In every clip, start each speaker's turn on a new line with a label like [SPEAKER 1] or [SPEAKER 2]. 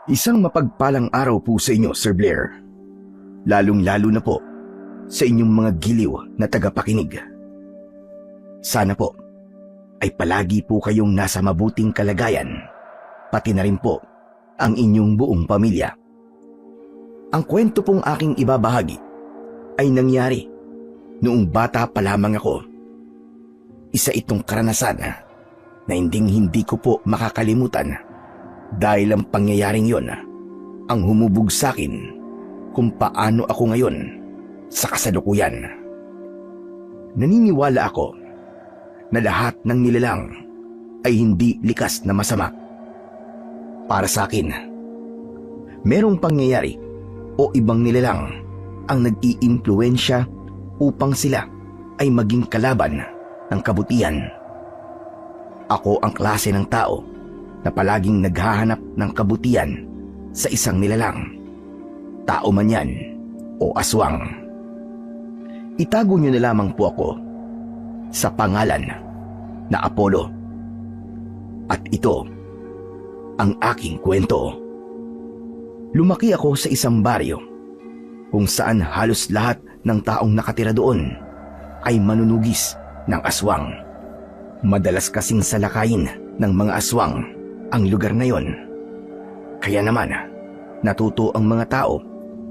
[SPEAKER 1] Isang mapagpalang araw po sa inyo, Sir Blair. Lalong-lalo na po sa inyong mga giliw na tagapakinig. Sana po ay palagi po kayong nasa mabuting kalagayan, pati na rin po ang inyong buong pamilya. Ang kwento pong aking ibabahagi ay nangyari noong bata pa lamang ako. Isa itong karanasan na hindi ko po makakalimutan dahil ang pangyayaring yon ang humubog sa akin kung paano ako ngayon sa kasalukuyan. Naniniwala ako na lahat ng nilalang ay hindi likas na masama. Para sa akin, merong pangyayari o ibang nilalang ang nag-iimpluwensya upang sila ay maging kalaban ng kabutihan. Ako ang klase ng tao na palaging naghahanap ng kabutihan sa isang nilalang, tao man yan o aswang. Itago niyo na lamang po ako sa pangalan na Apollo. At ito ang aking kwento. Lumaki ako sa isang baryo kung saan halos lahat ng taong nakatira doon ay manunugis ng aswang. Madalas kasing salakayin ng mga aswang ang lugar na yon. Kaya naman, natuto ang mga tao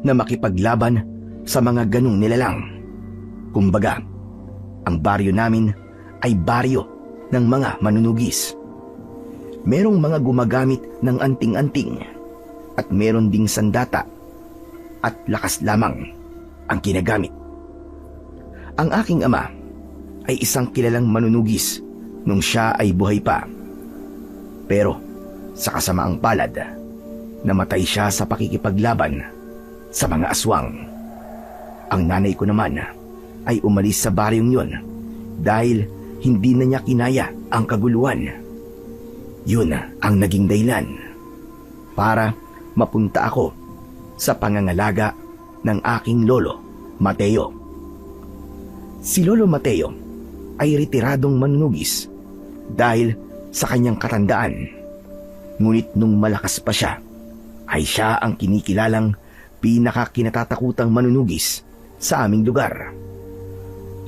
[SPEAKER 1] na makipaglaban sa mga ganong nilalang. Kumbaga, ang baryo namin ay baryo ng mga manunugis. Merong mga gumagamit ng anting-anting at meron ding sandata at lakas lamang ang ginagamit. Ang aking ama ay isang kilalang manunugis nung siya ay buhay pa. Pero sa kasamaang palad, namatay siya sa pakikipaglaban sa mga aswang. Ang nanay ko naman ay umalis sa baryong yon dahil hindi na niya kinaya ang kaguluhan. Yun ang naging dahilan para mapunta ako sa pangangalaga ng aking lolo, Mateo. Si Lolo Mateo ay retiradong manunugis dahil sa kanyang katandaan. Ngunit nung malakas pa siya, ay siya ang kinikilalang pinakakinatatakutang manunugis sa aming lugar.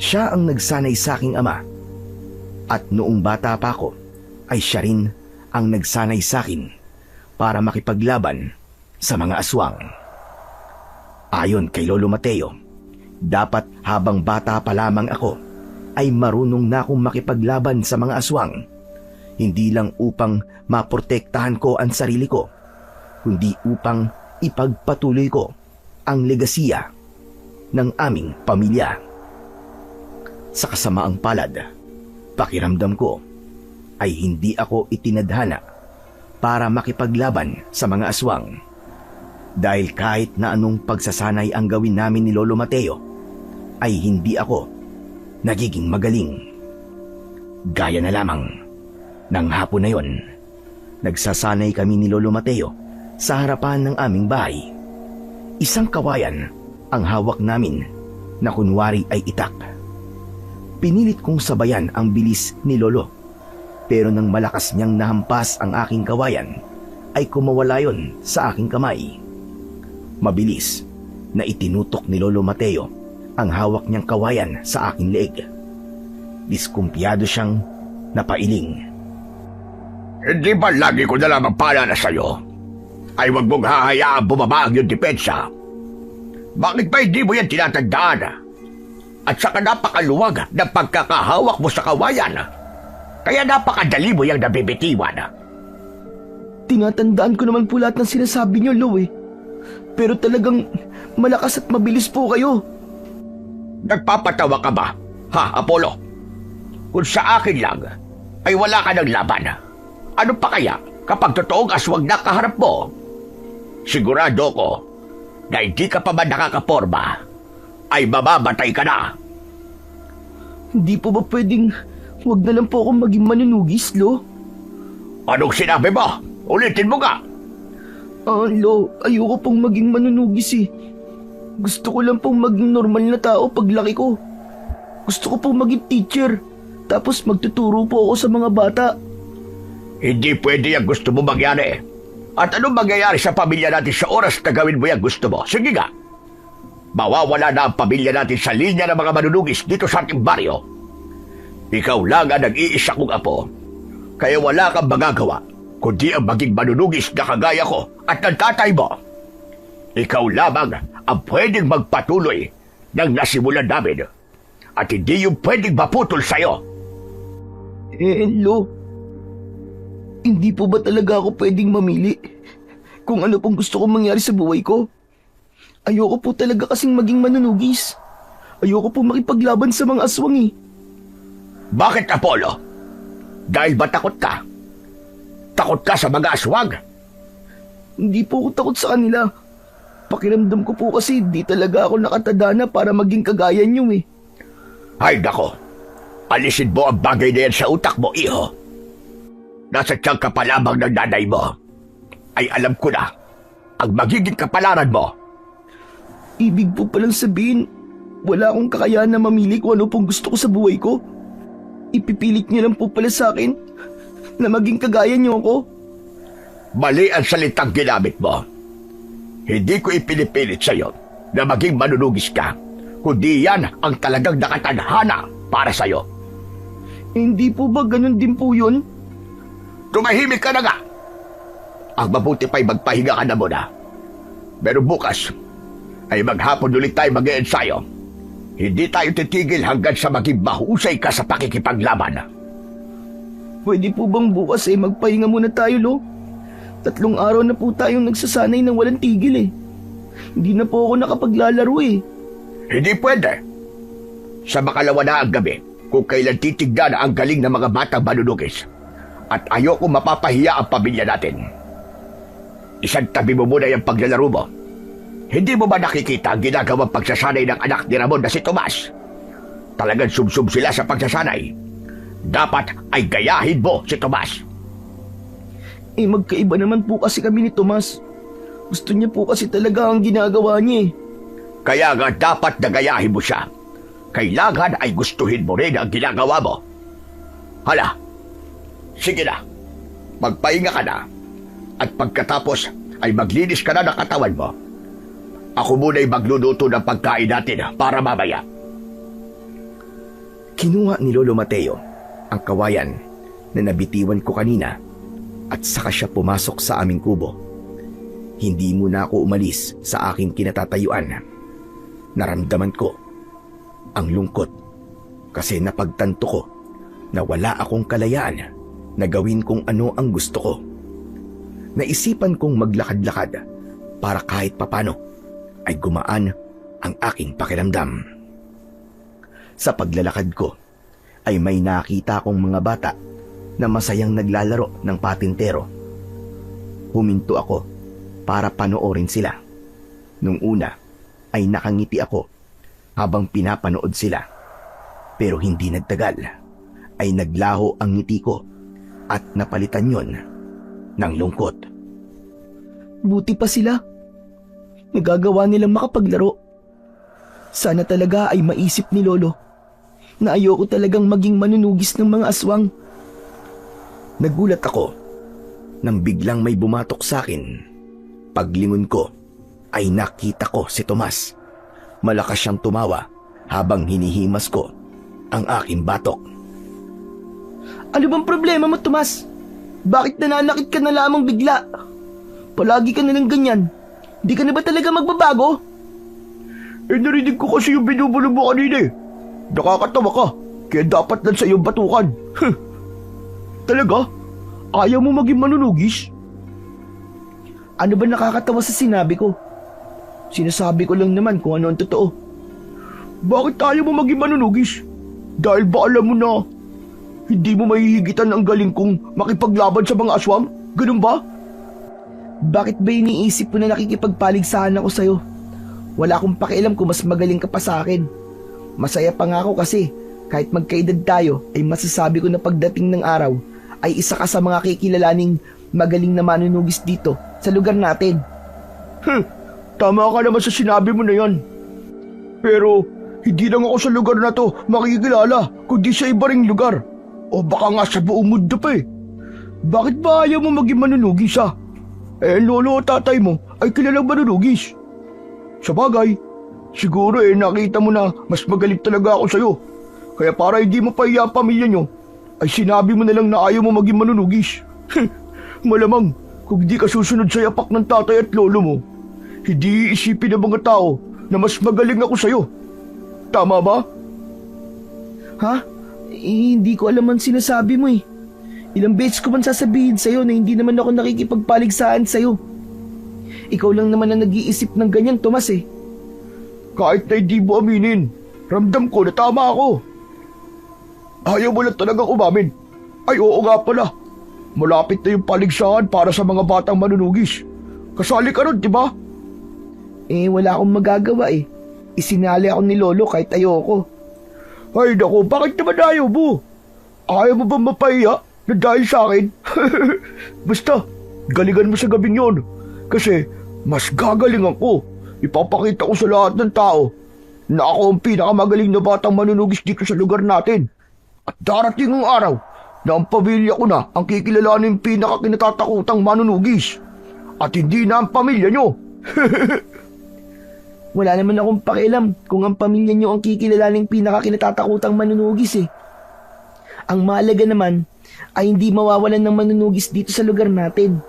[SPEAKER 1] Siya ang nagsanay sa aking ama at noong bata pa ako ay siya rin ang nagsanay sa akin para makipaglaban sa mga aswang. Ayon kay Lolo Mateo, dapat habang bata pa lamang ako ay marunong na akong makipaglaban sa mga aswang, hindi lang upang maprotektahan ko ang sarili ko, kundi upang ipagpatuloy ko ang legasiya ng aming pamilya. Sa kasamaang palad, pakiramdam ko ay hindi ako itinadhana para makipaglaban sa mga aswang. Dahil kahit na anong pagsasanay ang gawin namin ni Lolo Mateo, ay hindi ako nagiging magaling. Gaya na lamang ng hapon na yon, nagsasanay kami ni Lolo Mateo sa harapan ng aming bahay. Isang kawayan ang hawak namin na kunwari ay itak. Pinilit kong sabayan ang bilis ni Lolo, pero nang malakas niyang nahampas ang aking kawayan, ay kumawala yon sa aking kamay. Mabilis na itinutok ni Lolo Mateo ang hawak niyang kawayan sa aking leeg. Diskumpiyado siyang napailing.
[SPEAKER 2] Hindi ba lagi ko na lamang paalala sa'yo ay huwag mong hahayaang bumaba ang iyong depensa? Bakit ba hindi mo yan tinatandaan? At saka napakaluwag ng pagkakahawak mo sa kawayan, kaya napakadali mo yung nabibitiwan.
[SPEAKER 3] Tinatandaan ko naman po lahat ng sinasabi niyo, Lo eh. Pero talagang malakas at mabilis po kayo.
[SPEAKER 2] Nagpapatawa ka ba, ha, Apollo? Kung sa akin lang ay wala ka ng laban, ano pa kaya kapag totoong aswang na kaharap mo? Sigurado ko na hindi ka pa man nakakaporma, ay mamamatay ka na.
[SPEAKER 3] Hindi po ba pwedeng wag na lang po akong maging manunugis, Lo?
[SPEAKER 2] Anong sinabi mo? Ulitin mo nga.
[SPEAKER 3] Lo, ayoko pong maging manunugis eh. Gusto ko lang pong maging normal na tao paglaki ko. Gusto ko pong maging teacher, tapos magtuturo po ako sa mga bata.
[SPEAKER 2] Hindi pwede yung gusto mo mangyari. At anong mangyayari sa pamilya natin sa oras na gawin mo yan gusto mo? Sige nga. Mawawala na ang pamilya natin sa linya ng mga manunugis dito sa ating baryo. Ikaw lang ang nag-iisa kong apo. Kaya wala kang magagawa kundi ang maging manunugis na kagaya ko at ng tatay mo. Ikaw lamang ang pwedeng magpatuloy ng nasimulan namin. At hindi yung pwedeng maputol sa'yo.
[SPEAKER 3] Lo, hindi po ba talaga ako pwedeng mamili kung ano pong gusto kong mangyari sa buhay ko? Ayoko po talaga kasing maging manunugis. Ayoko po makipaglaban sa mga aswang eh.
[SPEAKER 2] Bakit, Apollo? Dahil ba takot ka? Takot ka sa mga aswang?
[SPEAKER 3] Hindi po ako takot sa kanila. Pakiramdam ko po kasi di talaga ako nakatadana para maging kagaya niyo eh.
[SPEAKER 2] Ay, nako. Alisin mo ang bagay na yan sa utak mo, iho. Nasa tiyang ka pa lamang ng nanay mo. Ay alam ko na ang magiging kapalaran mo.
[SPEAKER 3] Ibig po palang sabihin, wala akong kakayahan na mamili kung ano pong gusto ko sa buhay ko. Ipipilit niyo lang po pala sa akin na maging kagaya niyo ako.
[SPEAKER 2] Mali ang salitang ginamit mo. Hindi ko ipinipilit sa'yo na maging manunugis ka, kundi yan ang talagang nakatadhana para sa'yo.
[SPEAKER 3] Hindi po ba ganun din po yun?
[SPEAKER 2] Tumahimik ka na nga. Ang mabuti pa'y magpahinga ka na muna. Pero bukas ay maghapon ulit tayo mag-ensayo. Hindi tayo titigil hanggang sa maging mahusay ka sa pakikipaglaban.
[SPEAKER 3] Pwede po bang bukas magpahinga muna tayo, Lo? 3 araw na po tayong nagsasanay ng walang tigil eh. Hindi na po ako nakapaglalaro eh.
[SPEAKER 2] Hindi pwede. Sa makalawa na ang gabi, kung kailan titignan ang galing ng mga batang manunugis. At ayoko mapapahiya ang pamilya natin. Isang tabi mo muna yung paglalaro mo. Hindi mo ba nakikita ang ginagawang pagsasanay ng anak ni Ramon na si Tomas? Talagang sumsum sila sa pagsasanay. Dapat ay gayahin mo si Tomas.
[SPEAKER 3] Magkaiba naman po kasi kami ni Tomas. Gusto niya po kasi talaga ang ginagawa niya eh.
[SPEAKER 2] Kaya nga dapat na gayahin mo siya. Kailangan ay gustuhin mo rin ang ginagawa mo. Hala, sige na. Magpahinga ka na. At pagkatapos ay maglinis ka na ng katawan mo. Ako muna'y magluluto ng pagkain natin para mamaya.
[SPEAKER 1] Kinuha ni Lolo Mateo ang kawayan na nabitiwan ko kanina at saka siya pumasok sa aming kubo. Hindi muna ako umalis sa aking kinatatayuan. Naramdaman ko ang lungkot kasi napagtanto ko na wala akong kalayaan na gawin kung ano ang gusto ko. Naisipan kong maglakad-lakad para kahit papano ay gumaan ang aking pakiramdam. Sa paglalakad ko ay may nakita kong mga bata na masayang naglalaro ng patintero. Huminto ako para panoorin sila. Nung una ay nakangiti ako habang pinapanood sila. Pero hindi nagtagal ay naglaho ang ngiti ko at napalitan yon ng lungkot.
[SPEAKER 3] Buti pa sila. Nagagawa nilang makapaglaro. Sana talaga ay maisip ni Lolo na ayoko talagang maging manunugis ng mga aswang.
[SPEAKER 1] Nagulat ako nang biglang may bumatok sa akin. Paglingon ko ay nakita ko si Tomas. Malakas siyang tumawa habang hinihimas ko ang aking batok.
[SPEAKER 3] Ano bang problema mo, Tomas? Bakit nananakit ka na lamang bigla? Palagi ka na lang ganyan. Di ka na ba talaga magbabago?
[SPEAKER 2] Narinig ko kasi yung binubulong mo kanina eh. Nakakatawa ka, kaya dapat lang sa iyong batukan.
[SPEAKER 3] Talaga? Ayaw mo maging manunugis? Ano ba nakakatawa sa sinabi ko? Sinasabi ko lang naman kung ano ang totoo.
[SPEAKER 2] Bakit ayaw mo maging manunugis? Dahil ba alam mo na hindi mo mahihigitan ang galing kong makipaglaban sa mga aswang? Ganun ba?
[SPEAKER 3] Bakit ba iniisip mo na nakikipagpaligsahan ako sa'yo? Wala akong pakialam kung mas magaling ka pa sa akin. Masaya pa nga ako kasi kahit magkaedad tayo ay masasabi ko na pagdating ng araw ay isa ka sa mga kikilalaning magaling na manunugis dito sa lugar natin.
[SPEAKER 2] Tama ka naman sa sinabi mo na yan. Pero hindi lang ako sa lugar na to makikilala kundi sa iba ring lugar. O baka nga sa buong mundo pa eh. Bakit ba ayaw mo maging manunugis lolo at tatay mo ay kilalang manunugis. Sa bagay, siguro nakita mo na mas magaling talaga ako sa'yo. Kaya para hindi mo pahiya ang pamilya nyo, ay sinabi mo na lang na ayaw mo maging manunugis. Malamang, kung di ka susunod sa yapak ng tatay at lolo mo, hindi iisipin ng mga tao na mas magaling ako sa'yo. Tama ba?
[SPEAKER 3] Ha? Hindi ko alam ang sinasabi mo eh. Ilang beses ko man sasabihin sa'yo na hindi naman ako nakikipagpaligsahan sa'yo. Ikaw lang naman ang nag-iisip ng ganyan, Tomas eh.
[SPEAKER 2] Kahit na hindi mo aminin, ramdam ko na tama ako. Ayaw mo lang talagang umamin. Ay oo nga pala. Malapit na yung paligsahan para sa mga batang manunugis. Kasali ka ron, di ba?
[SPEAKER 3] Wala akong magagawa eh. Isinali ako ni Lolo kahit ayoko.
[SPEAKER 2] Ay naku, bakit naman ayaw mo? Ayaw mo ba mapahiya na dahil sa akin? Basta, galingan mo sa gabing yon. Kasi, mas gagalingan ko. Ipapakita ko sa lahat ng tao na ako ang pinakamagaling na batang manunugis dito sa lugar natin. At darating ang araw na ang pamilya ko na ang kikilalanin pinakakinatatakutang manunugis. At hindi na ang pamilya nyo.
[SPEAKER 3] Wala naman akong pakialam kung ang pamilya niyo ang kikilalaning pinakakinatatakutang manunugis eh. Ang mahalaga naman ay hindi mawawalan ng manunugis dito sa lugar natin.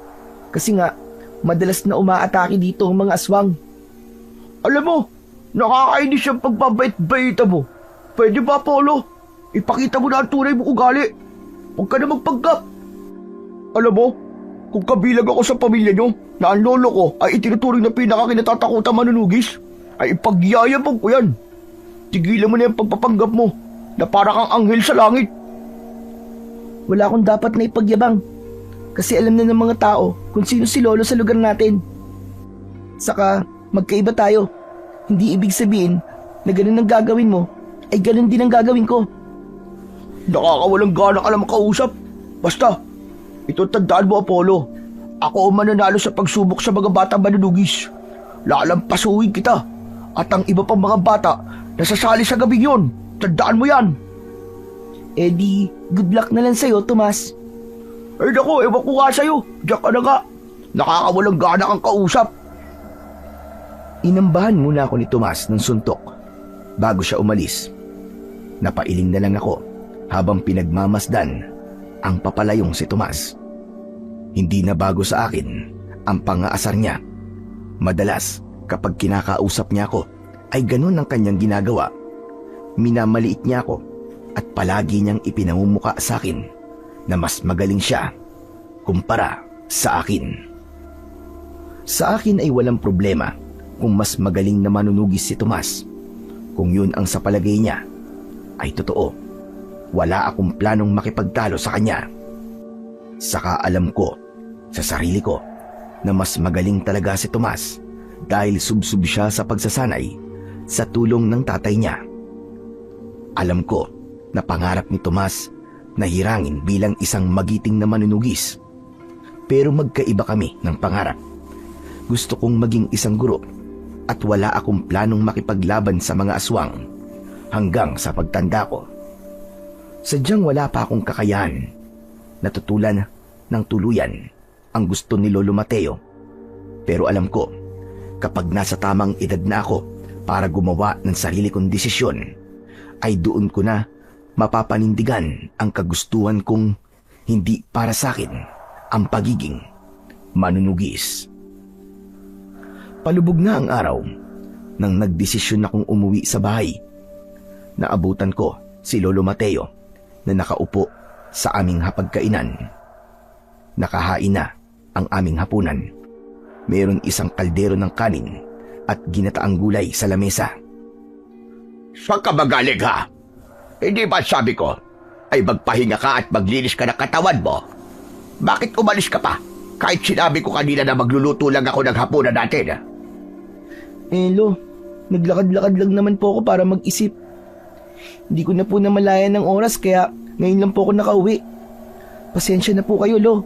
[SPEAKER 3] Kasi nga, madalas na umaatake dito ang mga aswang.
[SPEAKER 2] Alam mo, nakakainis yung pagbabait-baita mo. Pwede ba, Polo? Ipakita mo na ang tunay mo ugali. Huwag ka na magpanggap. Alam mo, kung kabilang ako sa pamilya nyo na ang lolo ko ay itinuturing na pinakakinatatakutang manunugis, ay ipagyayabang ko yan. Tigilan mo na yung pagpapanggap mo na para kang anghel sa langit.
[SPEAKER 3] Wala akong dapat na ipagyabang. Kasi alam na ng mga tao kung sino si Lolo sa lugar natin. Saka, magkaiba tayo. Hindi ibig sabihin na ganun ang gagawin mo, ay ganun din ang gagawin ko.
[SPEAKER 2] Nakakawalang gana ka lang makausap. Basta, ito tandaan mo, Apollo. Ako ang mananalo sa pagsubok sa mga batang manunugis. Lalampasuhin kita. At ang iba pang mga bata nasasali sa gabi yon. Tandaan mo yan.
[SPEAKER 3] Di, good luck na lang sa'yo, Tomas.
[SPEAKER 2] Ay naku, ewan ko nga sa'yo. Diyan ka na nga. Nakakawalang gana kang kausap.
[SPEAKER 1] Inambahan muna ako ni Tomas ng suntok bago siya umalis. Napailing na lang ako habang pinagmamasdan ang papalayong si Tomas. Hindi na bago sa akin ang pangaasar niya. Madalas kapag kinakausap niya ako ay ganun ang kanyang ginagawa. Minamaliit niya ako at palagi niyang ipinamumuka sa akin na mas magaling siya kumpara sa akin. Sa akin ay walang problema kung mas magaling na manunugis si Tomas. Kung yun ang sa palagay niya, ay totoo. Wala akong planong makipagtalo sa kanya. Saka alam ko sa sarili ko na mas magaling talaga si Tomas dahil subsub siya sa pagsasanay sa tulong ng tatay niya. Alam ko na pangarap ni Tomas na hirangin bilang isang magiting na manunugis. Pero magkaiba kami ng pangarap. Gusto kong maging isang guro at wala akong planong makipaglaban sa mga aswang hanggang sa pagtanda ko. Sadyang wala pa akong kakayahan. Natutulan ng tuluyan ang gusto ni Lolo Mateo. Pero alam ko, kapag nasa tamang edad na ako para gumawa ng sarili kong desisyon, ay doon ko na mapapanindigan ang kagustuhan kong hindi para sa akin ang pagiging manunugis. Palubog na ang araw nang nagdesisyon akong umuwi sa bahay. Naabutan ko si Lolo Mateo na nakaupo sa aming hapagkainan. Nakahain na ang aming hapunan. Mayroon isang kaldero ng kanin at ginataang gulay sa lamesa.
[SPEAKER 2] Saan ka magaling ha? Hindi ba sabi ko ay magpahinga ka at maglinis ka ng katawan mo? Bakit umalis ka pa? Kahit sinabi ko kanina na magluluto lang ako ng hapunan natin.
[SPEAKER 3] Lo, naglakad-lakad lang naman po ako para mag-isip. Hindi ko na po namalayan ng oras kaya ngayon lang po ako nakauwi. Pasensya na po kayo, Lo.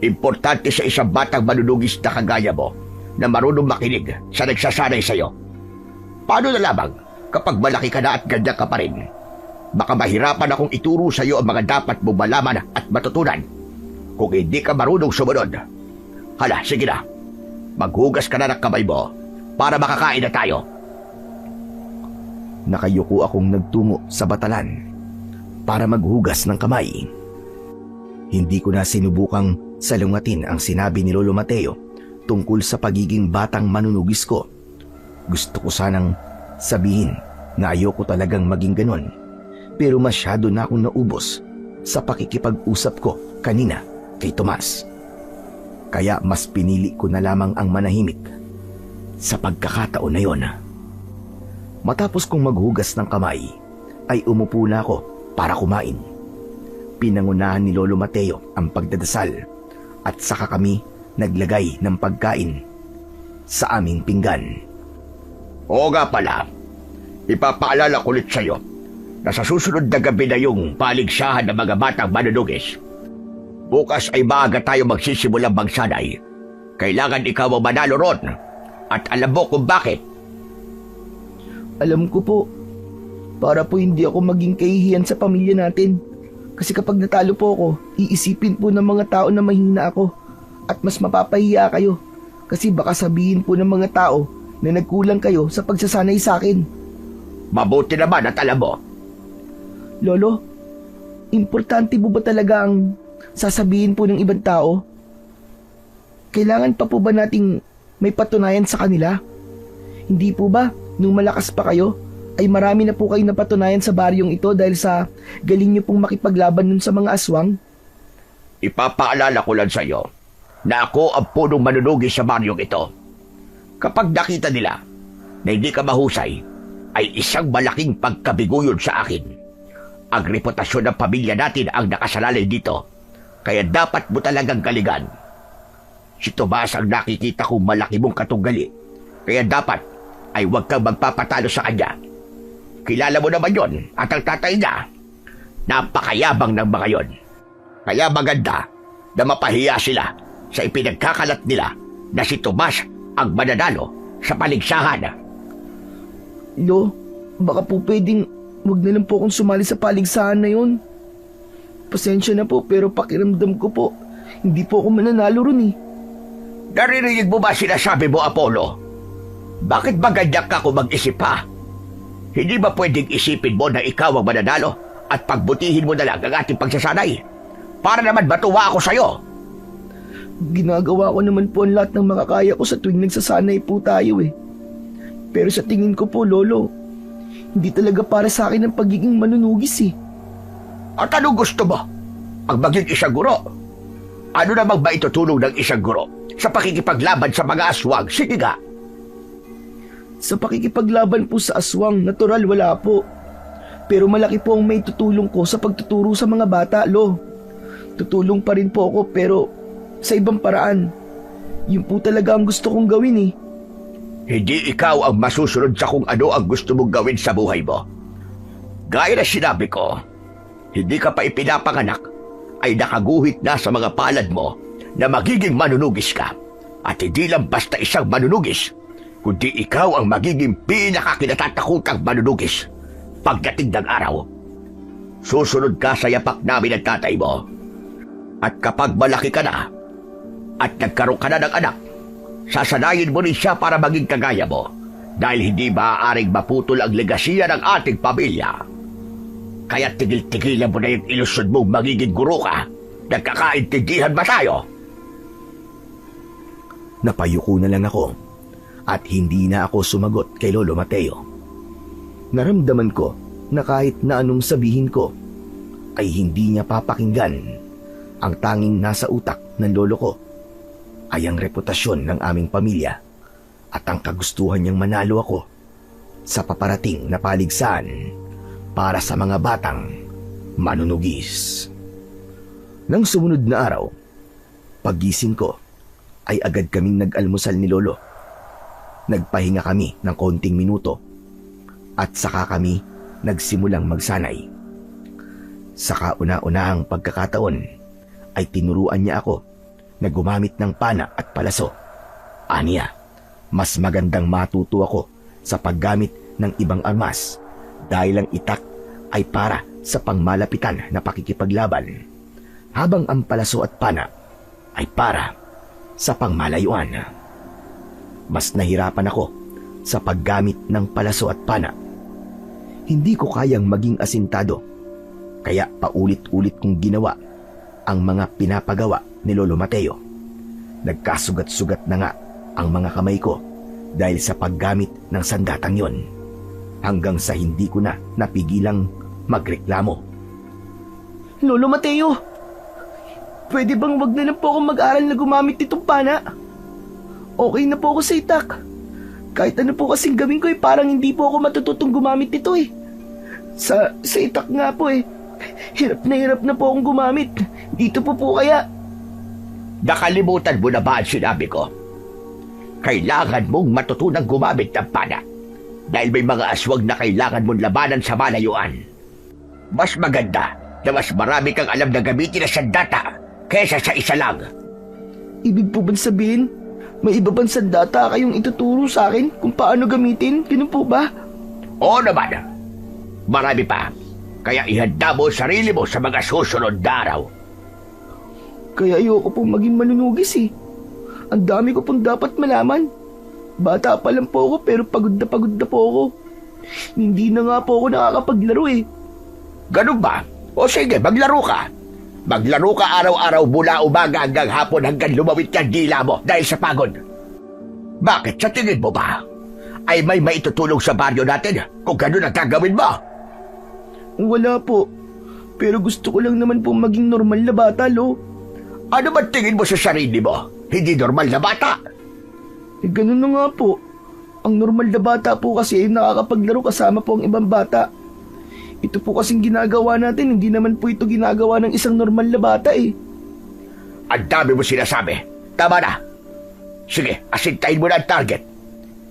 [SPEAKER 2] Importante sa isang batang manunugis na kagaya mo na marunong makinig sa nagsasanay sa'yo. Paano na lamang kapag malaki ka na at ganda ka pa rin? Baka mahirapan akong ituro sa'yo ang mga dapat mo malaman at matutunan kung hindi ka marunong sumunod. Hala, sige na. Maghugas ka na ng kamay mo para makakain na tayo.
[SPEAKER 1] Nakayuko akong nagtungo sa batalan para maghugas ng kamay. Hindi ko na sinubukang salungatin ang sinabi ni Lolo Mateo tungkol sa pagiging batang manunugis ko. Gusto ko sanang sabihin na ayoko talagang maging ganon, pero masyado na akong naubos sa pakikipag-usap ko kanina kay Tomas. Kaya mas pinili ko na lamang ang manahimik sa pagkakataon na yon. Matapos kong maghugas ng kamay, ay umupo na ako para kumain. Pinangunahan ni Lolo Mateo ang pagdadasal at saka kami naglagay ng pagkain sa aming pinggan.
[SPEAKER 2] Oo nga pala, ipapaalala ko ulit sa'yo na sa susunod na gabi na yung paligsahan ng mga batang manunugis. Bukas ay maaga tayo magsisimulang magsanay. Kailangan ikaw ang manalo ron. At alam mo kung bakit.
[SPEAKER 3] Alam ko po, para po hindi ako maging kahihiyan sa pamilya natin. Kasi kapag natalo po ako, iisipin po ng mga tao na mahina ako at mas mapapahiya kayo. Kasi baka sabihin po ng mga tao na nagkulang kayo sa pagsasanay sa akin.
[SPEAKER 2] Mabuti naman at alam mo.
[SPEAKER 3] Lolo, importante po ba talaga ang sasabihin po ng ibang tao? Kailangan pa po ba nating may patunayan sa kanila? Hindi po ba, nung malakas pa kayo, ay marami na po kayong napatunayan sa baryong ito dahil sa galing niyo pong makipaglaban nun sa mga aswang?
[SPEAKER 2] Ipapaalala ko lang sa'yo na ako ang punong manunugis sa baryong ito. Kapag nakita nila na hindi ka mahusay, ay isang malaking pagkabigo yun sa akin. Ang reputasyon ng pamilya natin ang nakasalalay dito, kaya dapat mo talagang galingan. Si Tomas ang nakikita kong malaki mong katunggali, kaya dapat ay huwag kang magpapatalo sa kanya. Kilala mo naman yon at ang tatay niya, napakayabang ng mga yon. Kaya maganda na mapahiya sila sa ipinagkakalat nila na si Tomas ang mananalo sa paligsahan.
[SPEAKER 3] Lo, baka po pwedeng wag na lang po akong sumali sa paligsahan na yun. Pasensya na po pero pakiramdam ko po, hindi po ako mananalo ron eh.
[SPEAKER 2] Naririnig mo ba sinasabi mo, Apollo? Bakit ba ganyan ka kung mag-isip pa? Hindi ba pwedeng isipin mo na ikaw ang mananalo at pagbutihin mo na lang ang ating pagsasanay? Para naman matuwa ako sa'yo.
[SPEAKER 3] Ginagawa ko naman po ang lahat ng makakaya ko sa tuwing nagsasanay po tayo eh. Pero sa tingin ko po, Lolo, hindi talaga para sa akin ang pagiging manunugis eh.
[SPEAKER 2] At anong gusto mo? Ang maging isang guro? Ano namang ba itutulong ng isang guro sa pakikipaglaban sa mga aswang? Sige nga.
[SPEAKER 3] Sa pakikipaglaban po sa aswang, natural wala po. Pero malaki po ang may tutulong ko sa pagtuturo sa mga bata, Lo. Tutulong pa rin po ako pero sa ibang paraan. Yun po talaga ang gusto kong gawin eh.
[SPEAKER 2] Hindi ikaw ang masusunod sa kung ano ang gusto mong gawin sa buhay mo. Gaya na sinabi ko, hindi ka pa ipinapanganak ay nakaguhit na sa mga palad mo na magiging manunugis ka. At hindi lang basta isang manunugis, kundi ikaw ang magiging pinakakinatatakutang manunugis pagdating ng araw. Susunod ka sa yapak namin ng tatay mo. At kapag malaki ka na at nagkaroon ka na ng anak, sasanayin mo rin siya para maging kagaya mo dahil hindi maaaring maputol ang legasiya ng ating pamilya. Kaya tigil-tigilan mo na yung ilusyon mong magiging guro ka. Nagkakaintindihan ba tayo?
[SPEAKER 1] Napayuko na lang ako at hindi na ako sumagot kay Lolo Mateo. Naramdaman ko na kahit na anong sabihin ko ay hindi niya papakinggan. Ang tanging nasa utak ng lolo ko ay ang reputasyon ng aming pamilya at ang kagustuhan niyang manalo ako sa paparating na paligsahan para sa mga batang manunugis. Nang sumunod na araw, paggising ko ay agad kaming nag-almusal ni Lolo. Nagpahinga kami ng konting minuto at saka kami nagsimulang magsanay. Sa kauna-unahang pagkakataon ay tinuruan niya ako na gumamit ng pana at palaso. Aniya, mas magandang matuto ako sa paggamit ng ibang armas dahil ang itak ay para sa pangmalapitan na pakikipaglaban, habang ang palaso at pana ay para sa pangmalayuan. Mas nahirapan ako sa paggamit ng palaso at pana. Hindi ko kayang maging asintado, kaya paulit-ulit kong ginawa ang mga pinapagawa ni Lolo Mateo. Nagkasugat-sugat na nga ang mga kamay ko dahil sa paggamit ng sandatang yon, hanggang sa hindi ko na napigilang magreklamo.
[SPEAKER 3] Lolo Mateo, pwede bang wag na lang po ako mag-aral na gumamit nitong pana? Okay na po ako sa itak. Kahit ano po kasing gawin ko parang hindi po ako matututong gumamit nito eh. Sa itak nga po hirap na po akong gumamit. Dito po kaya.
[SPEAKER 2] Nakalimutan mo na ba ang sinabi ko? Kailangan mong matutunang gumamit ng pana dahil may mga aswang na kailangan mong labanan sa malayuan. Mas maganda na mas marami kang alam na gamitin na sandata kaysa sa isa lang.
[SPEAKER 3] Ibig po bang sabihin, may iba bang sandata kayong ituturo sa akin kung paano gamitin? Ganun po ba?
[SPEAKER 2] Oo naman. Marami pa. Kaya ihanda mo ang sarili mo sa mga susunod na araw.
[SPEAKER 3] Kaya ayoko pong maging manunugis eh. Ang dami ko pong dapat malaman. Bata pa lang po ako pero pagod na po ako. Hindi na nga po ako nakakapaglaro eh.
[SPEAKER 2] Ganun ba? O sige, maglaro ka. Maglaro ka araw-araw mula umaga hanggang hapon hanggang lumawit yung dila mo dahil sa pagod. Bakit sa tingin mo ba ay may maitutulong sa baryo natin kung ganun ang gagawin mo?
[SPEAKER 3] Wala po. Pero gusto ko lang naman po maging normal na bata, Lo.
[SPEAKER 2] Ano ba tingin mo sa sarili mo? Hindi normal na bata?
[SPEAKER 3] Ganun na nga po. Ang normal na bata po kasi ay nakakapaglaro kasama po ang ibang bata. Ito po kasing ginagawa natin, hindi naman po ito ginagawa ng isang normal na bata eh.
[SPEAKER 2] Ang dami mo sinasabi. Tama na. Sige, asintahin mo na ang target.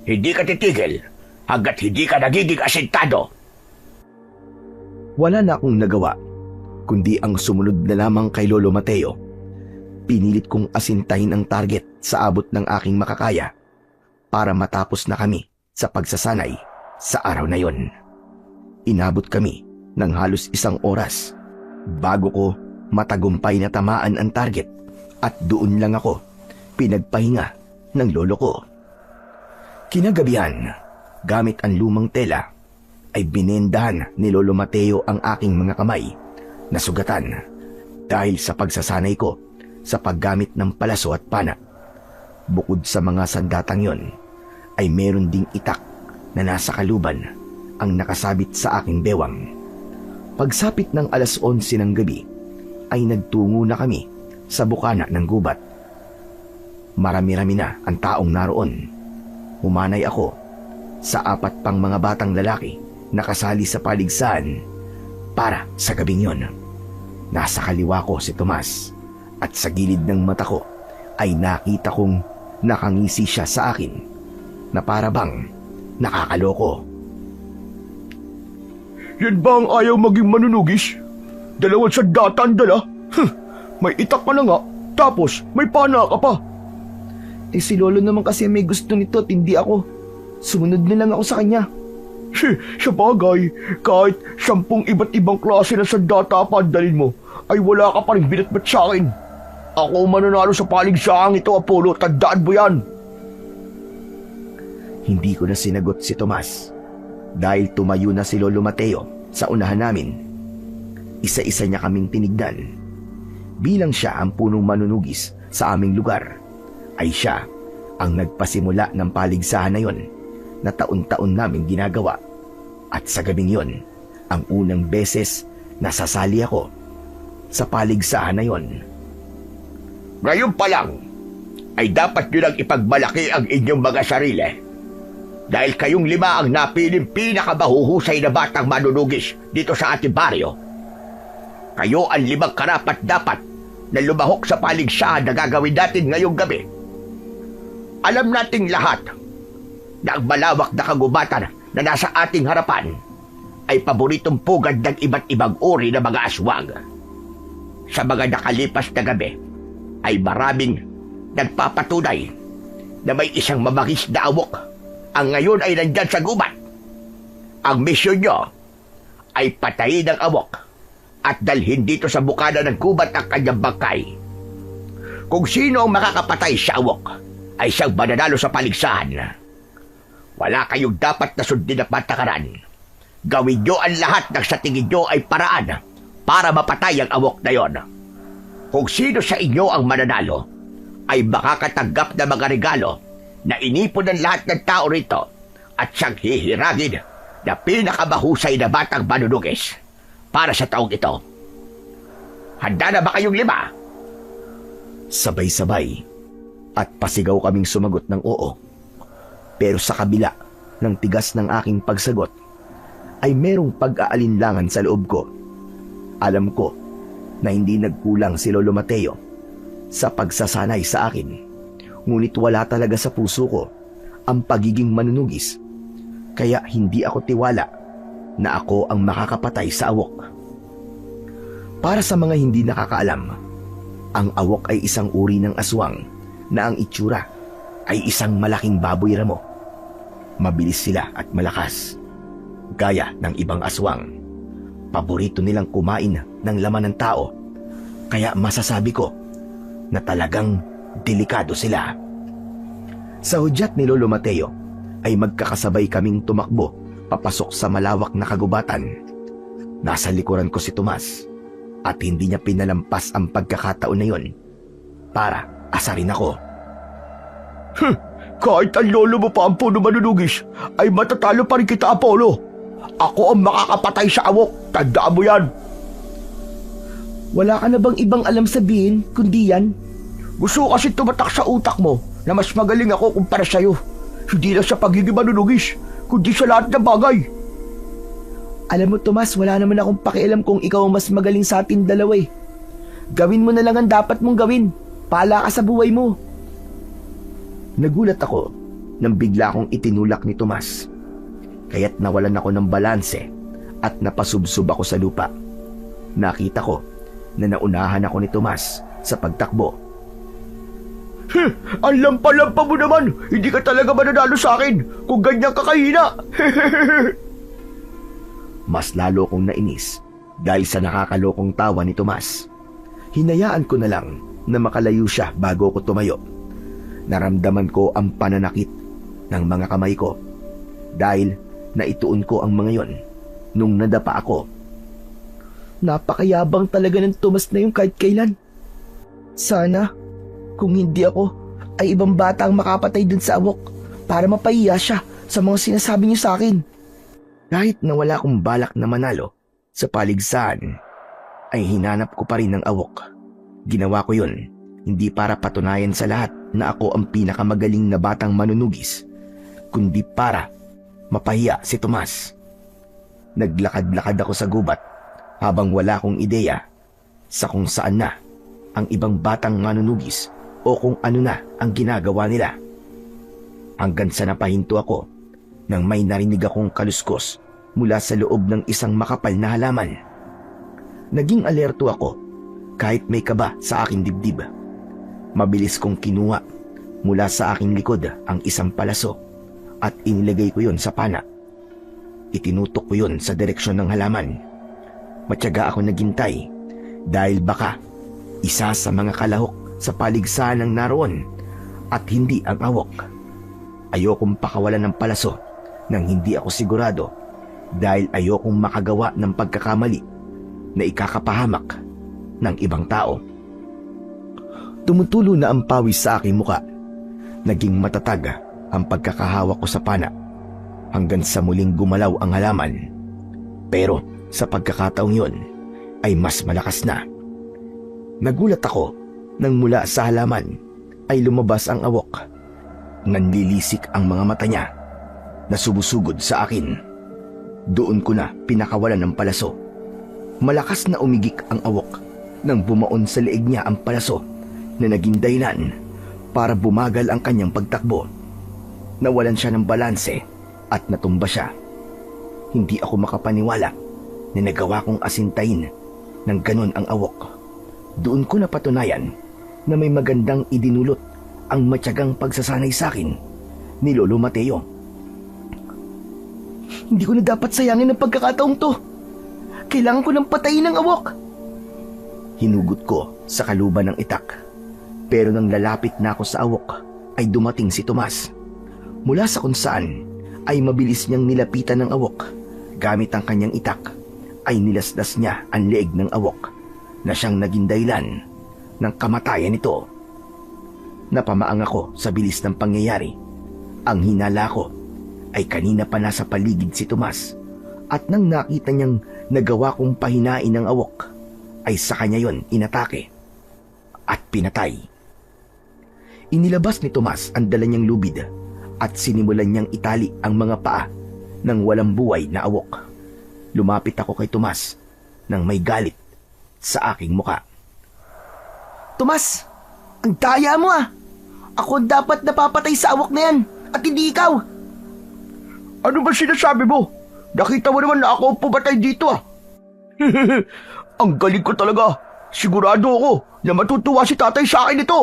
[SPEAKER 2] Hindi ka titigil hanggat hindi ka nagiging asintado.
[SPEAKER 1] Wala na akong nagawa, kundi ang sumunod na lamang kay Lolo Mateo. Pinilit kong asintahin ang target sa abot ng aking makakaya para matapos na kami sa pagsasanay sa araw na yon. Inabot kami ng halos 1 oras bago ko matagumpay na tamaan ang target at doon lang ako pinagpahinga ng lolo ko. Kinagabihan, gamit ang lumang tela, ay binendahan ni Lolo Mateo ang aking mga kamay na sugatan dahil sa pagsasanay ko sa paggamit ng palaso at pana. Bukod sa mga sandatang yon, ay meron ding itak na nasa kaluban ang nakasabit sa aking bewang. Pagsapit ng 11:00 ng gabi, ay nagtungo na kami sa bukana ng gubat. Marami-rami na ang taong naroon. Humanay ako sa 4 pang mga batang lalaki na kasali sa paligsahan para sa gabing yon. Nasa kaliwa ko si Tomas at sa gilid ng mata ko ay nakita kong nakangisi siya sa akin na para bang nakakaloko.
[SPEAKER 2] Yan ba ang ayaw maging manunugis? 2 sandata ang dala? May itak ka na nga, tapos may pana ka pa.
[SPEAKER 3] Si Lolo naman kasi may gusto nito at hindi ako. Sumunod na lang ako sa kanya.
[SPEAKER 2] Sa bagay, kahit 10 iba't ibang klase na sandata pa ang dalin mo, ay wala ka pa rin binatbat sa akin. Ako mananalo sa paligsaang ito, Apollo. Tandaan mo yan.
[SPEAKER 1] Hindi ko na sinagot si Tomas dahil tumayo na si Lolo Mateo sa unahan namin. Isa-isa niya kaming tinignan. Bilang siya ang punong manunugis sa aming lugar, ay siya ang nagpasimula ng paligsahan na yon na taon-taon namin ginagawa. At sa gabing yon, ang unang beses na sasali ako sa paligsahan na yon.
[SPEAKER 2] Ngayon pa lang, ay dapat nyo lang ipagmalaki ang inyong mga sarili. Dahil kayong 5 ang napiling pinakabahuhusay na batang manunugis dito sa ating baryo. Kayo ang 5 karapat-dapat na lumahok sa paligsahan na gagawin natin ngayong gabi. Alam nating lahat na ang malawak na kagubatan na nasa ating harapan ay paboritong pugad ng iba't ibang uri na mga aswang. Sa mga nakalipas na gabi ay maraming nagpapatunay na may isang mamangis na awok ang ngayon ay nandyan sa gubat. Ang misyon nyo ay patayin ang awok at dalhin dito sa bukana ng gubat ang kanyang bangkay. Kung sino ang makakapatay sa awok, ay siyang mananalo sa paligsahan. Wala kayong dapat na sundin na patakaran. Gawin nyo ang lahat ng sa tingin nyo ay paraan para mapatay ang awok na yon. Kung sino sa inyo ang mananalo, ay makakatanggap ng mga regalo na inipon ng lahat ng tao rito at siyang hihiragin na pinakamahusay na batang manunugis para sa taong ito. Handa na ba kayong 5?
[SPEAKER 1] Sabay-sabay at pasigaw kaming sumagot ng oo. Pero sa kabila ng tigas ng aking pagsagot ay merong pag-aalinlangan sa loob ko. Alam ko na hindi nagkulang si Lolo Mateo sa pagsasanay sa akin, ngunit wala talaga sa puso ko ang pagiging manunugis, kaya hindi ako tiwala na ako ang makakapatay sa awok. Para sa mga hindi nakakaalam, ang awok ay isang uri ng aswang na ang itsura ay isang malaking baboy ramo. Mabilis sila at malakas. Gaya ng ibang aswang, paborito nilang kumain ng laman ng tao, kaya masasabi ko na talagang delikado sila. Sa hudyat ni Lolo Mateo ay magkakasabay kaming tumakbo papasok sa malawak na kagubatan. Nasa likuran ko si Tomas at hindi niya pinalampas ang pagkakataon na yon para asarin ako.
[SPEAKER 2] Kahit ang lolo mo pa ang puno manunugis, ay matatalo pa rin kita, Apollo. Ako ang makakapatay sa awok. Tandaan mo yan.
[SPEAKER 3] Wala ka na bang ibang alam sabihin kundi yan?
[SPEAKER 2] Gusto ko kasi tumatak sa utak mo na mas magaling ako kumpara sa'yo. Hindi lang sa pagiging manunugis, kundi sa lahat ng bagay.
[SPEAKER 3] Alam mo, Tomas, wala naman akong pakialam kung ikaw ang mas magaling sa atin dalawa eh. Gawin mo na lang ang dapat mong gawin. Paala ka sa buhay mo.
[SPEAKER 1] Nagulat ako nang bigla akong itinulak ni Tomas. Kaya't nawalan ako ng balanse at napasubsob ako sa lupa. Nakita ko na naunahan ako ni Tomas sa pagtakbo.
[SPEAKER 2] Ang lampa-lampa mo naman. Hindi ka talaga mananalo sa akin kung ganyan ka kahina.
[SPEAKER 1] Mas lalo kong nainis dahil sa nakakalokong tawa ni Tomas. Hinayaan ko na lang na makalayo siya bago ko tumayo. Naramdaman ko ang pananakit ng mga kamay ko dahil naituon ko ang mga yon nung nadapa ako.
[SPEAKER 3] Napakayabang talaga ng Tomas na yung kahit kailan. Sana, kung hindi ako, ay ibang bata ang makapatay dun sa awok para mapahiya siya sa mga sinasabi niyo sa akin.
[SPEAKER 1] Kahit na wala akong balak na manalo sa paligsahan, ay hinanap ko pa rin ang awok. Ginawa ko yun, hindi para patunayan sa lahat na ako ang pinakamagaling na batang manunugis, kundi para mapahiya si Tomas. Naglakad-lakad ako sa gubat habang wala akong ideya sa kung saan na ang ibang batang manunugis o kung ano na ang ginagawa nila. Hanggang sa napahinto ako nang may narinig akong kaluskos mula sa loob ng isang makapal na halaman. Naging alerto ako kahit may kaba sa aking dibdib. Mabilis kong kinuha mula sa aking likod ang isang palaso at inilagay ko yon sa pana. Itinutok ko yon sa direksyon ng halaman. Matyaga ako naghintay dahil baka isa sa mga kalahok sa paligsahan ang naroon at hindi ang awok. Ayokong pakawalan ng palaso nang hindi ako sigurado dahil ayokong makagawa ng pagkakamali na ikakapahamak ng ibang tao. Tumutulo na ang pawis sa aking muka. Naging matatag ang pagkakahawak ko sa pana hanggang sa muling gumalaw ang halaman. Pero sa pagkakataong yon ay mas malakas na. Nagulat ako nang mula sa halaman ay lumabas ang awok. Nanlilisik ang mga mata niya na sumusugod sa akin. Doon ko na pinakawalan ng palaso. Malakas na umigik ang awok nang bumaon sa leeg niya ang palaso na naging dahilan para bumagal ang kanyang pagtakbo. Nawalan siya ng balanse at natumba siya. Hindi ako makapaniwala na nagawa kong asintayin ng ganon ang awok. Doon ko napatunayan na may magandang idinulot ang matyagang pagsasanay sa akin ni Lolo Mateo.
[SPEAKER 3] Hindi ko na dapat sayangin ang pagkakataong to. Kailangan ko ng patayin ng awok.
[SPEAKER 1] Hinugot ko sa kaluban ng itak. Pero nang lalapit na ako sa awok, ay dumating si Tomas. Mula sa kung saan ay mabilis niyang nilapitan ng awok. Gamit ang kanyang itak ay nilasdas niya ang leeg ng awok na siyang naging dahilan ng kamatayan nito. Napamaang ako sa bilis ng pangyayari. Ang hinala ko ay kanina pa nasa paligid si Tomas at nang nakita niyang nagawa kong pahinain ng awok ay sa kanya yon inatake at pinatay. Inilabas ni Tomas ang dala niyang lubid at sinimulan niyang itali ang mga paa ng walang buhay na awok. Lumapit ako kay Tomas nang may galit sa aking muka.
[SPEAKER 3] Tomas, ang daya mo ah! Ako ang dapat napapatay sa awok na yan at hindi ikaw!
[SPEAKER 2] Ano ba sinasabi mo? Nakita mo naman na ako ang pumatay dito ah. Ang galing ko talaga. Sigurado ako na matutuwa si tatay sa akin ito.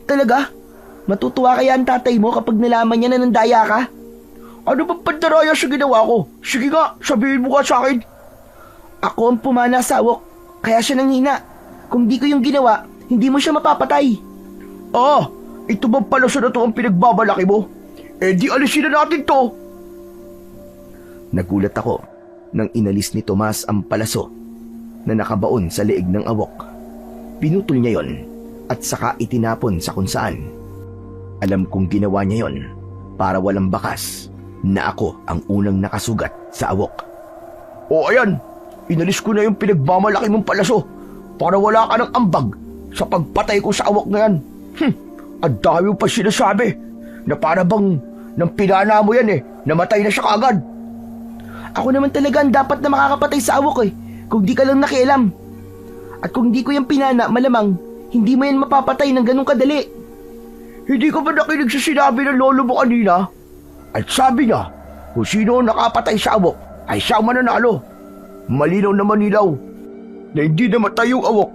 [SPEAKER 3] Talaga? Matutuwa kaya ang tatay mo kapag nalaman niya na nandaya ka?
[SPEAKER 2] Ano bang pandaraya sa ginawa ko? Sige nga, sabihin mo ka sa akin.
[SPEAKER 3] Ako ang pumana sa awok, kaya siya nanghina. Kung di ko yung ginawa, hindi mo siya mapapatay.
[SPEAKER 2] Ah, ito bang palaso na to ang pinagbabalaki mo? Eh di alisin na natin to.
[SPEAKER 1] Nagulat ako nang inalis ni Tomas ang palaso na nakabaon sa leeg ng awok. Pinutol niya yon at saka itinapon sa kung saan. Alam kong ginawa niya yon para walang bakas na ako ang unang nakasugat sa awok.
[SPEAKER 2] O ayan, inalis ko na yung pinagmamalaki mong palaso para wala ka ng ambag sa pagpatay ko sa awok na yan. Ang dami pa sinasabi na para bang nang pinana mo yan namatay na siya kaagad.
[SPEAKER 3] Ako naman talaga ang dapat na makakapatay sa awok kung di ka lang nakialam. At kung di ko yung pinana, malamang hindi mo yan mapapatay ng ganun kadali.
[SPEAKER 2] Hindi ka ba nakinig sa sinabi ng lolo mo kanina? At sabi niya, kung sino ang nakapatay sa awok ay siya ang mananalo. Malinaw na manilaw na hindi namatay yung awok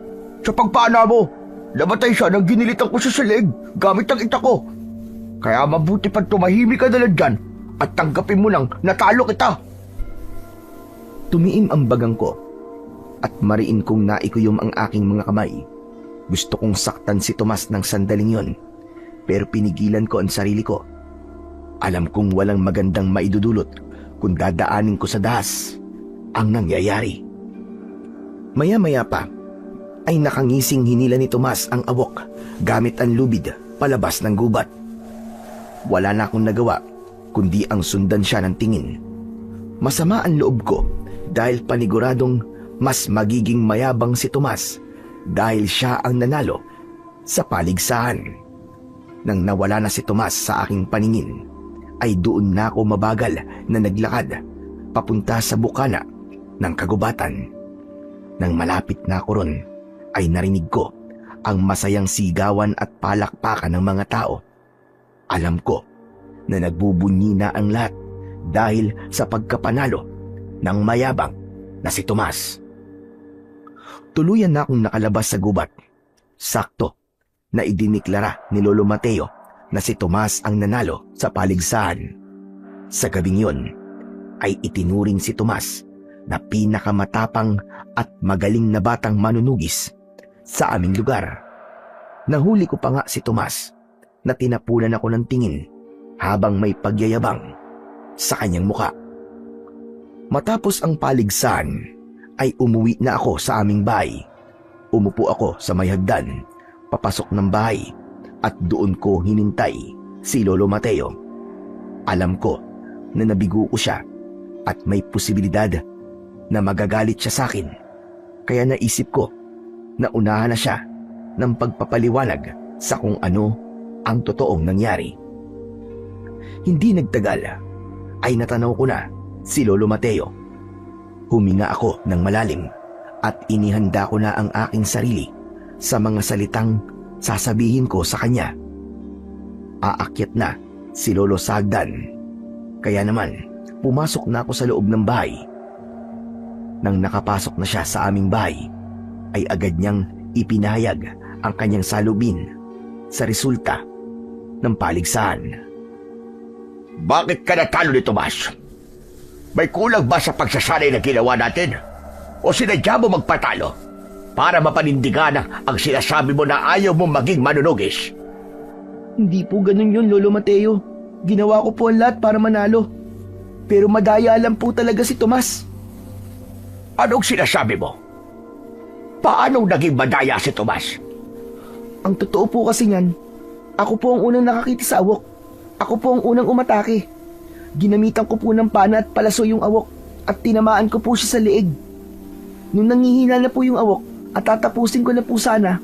[SPEAKER 2] sa pagpana mo. Namatay siya nang ginilitan ko sa leeg gamit ang itak ko. Kaya mabuti pang tumahimik ka na lang dyan at tanggapin mo lang natalo kita.
[SPEAKER 1] Tumiim ang bagang ko at mariin kong naikuyom ang aking mga kamay. Gusto kong saktan si Tomas ng sandaling yon, pero pinigilan ko ang sarili ko. Alam kong walang magandang maidudulot kung dadaanin ko sa dahas ang nangyayari. Maya-maya pa ay nakangising hinila ni Tomas ang awok gamit ang lubid palabas ng gubat. Wala na akong nagawa kundi ang sundan siya ng tingin. Masama ang loob ko dahil paniguradong mas magiging mayabang si Tomas dahil siya ang nanalo sa paligsahan. Nang nawala na si Tomas sa aking paningin, ay doon na ako mabagal na naglakad papunta sa bukana ng kagubatan. Nang malapit na ako ron, ay narinig ko ang masayang sigawan at palakpakan ng mga tao. Alam ko na nagbubunyi na ang lahat dahil sa pagkapanalo ng mayabang na si Tomas. Tuluyan na akong nakalabas sa gubat. Sakto na idiniklara ni Lolo Mateo na si Tomas ang nanalo sa paligsahan. Sa gabing yun ay itinuring si Tomas na pinakamatapang at magaling na batang manunugis sa aming lugar. Nahuli ko pa nga si Tomas na tinapunan ako ng tingin habang may pagyayabang sa kanyang muka. Matapos ang paligsahan ay umuwi na ako sa aming bahay. Umupo ako sa may hagdan, papasok ng bahay at doon ko hinintay si Lolo Mateo. Alam ko na nabigo ko siya at may posibilidad na magagalit siya sa akin. Kaya naisip ko na unahan na siya ng pagpapaliwanag sa kung ano ang totoong nangyari. Hindi nagtagal ay natanaw ko na si Lolo Mateo. Huminga ako ng malalim at inihanda ko na ang aking sarili sa mga salitang sasabihin ko sa kanya. Aakyat na si Lolo sa hagdan. Kaya naman, pumasok na ako sa loob ng bahay. Nang nakapasok na siya sa aming bahay, ay agad niyang ipinahayag ang kanyang salubin sa resulta ng paligsahan.
[SPEAKER 2] Bakit ka natalo ni Tomas? May kulang ba sa pagsasanay na ginawa natin? O sinadya mo magpatalo? para mapanindigan ang sinasabi mo na ayaw mo maging manunugis.
[SPEAKER 3] Hindi po ganun yun, Lolo Mateo. Ginawa ko po ang lahat para manalo. Pero madaya lang po talaga si Tomas.
[SPEAKER 2] Anong sinasabi mo? Paano naging madaya si Tomas?
[SPEAKER 3] Ang totoo po kasi niyan, ako po ang unang nakakita sa awok. Ako po ang unang umatake. Ginamitan ko po ng pana at palaso yung awok at tinamaan ko po siya sa leeg. Nung nangihina na po yung awok at tatapusin ko na po sana,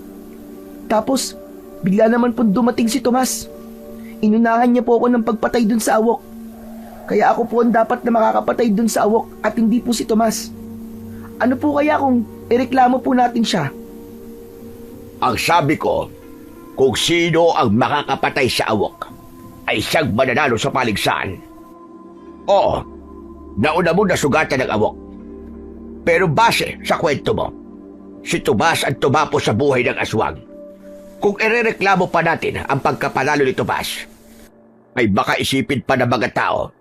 [SPEAKER 3] tapos bigla naman po dumating si Tomas. Inunahan niya po ako ng pagpatay dun sa awok. Kaya ako po ang dapat na makakapatay dun sa awok at hindi po si Tomas. Ano po kaya kung ireklamo po natin siya?
[SPEAKER 2] Ang sabi ko, kung sino ang makakapatay sa awok, ay siyang mananalo sa paligsahan. Oo, nauna mo nasugatan ng awok. Pero base sa kwento mo, si Tomas ang tumapo sa buhay ng aswang. Kung irereklamo pa natin ang pagkapanalo ni Tomas, ay baka isipin pa ng mga tao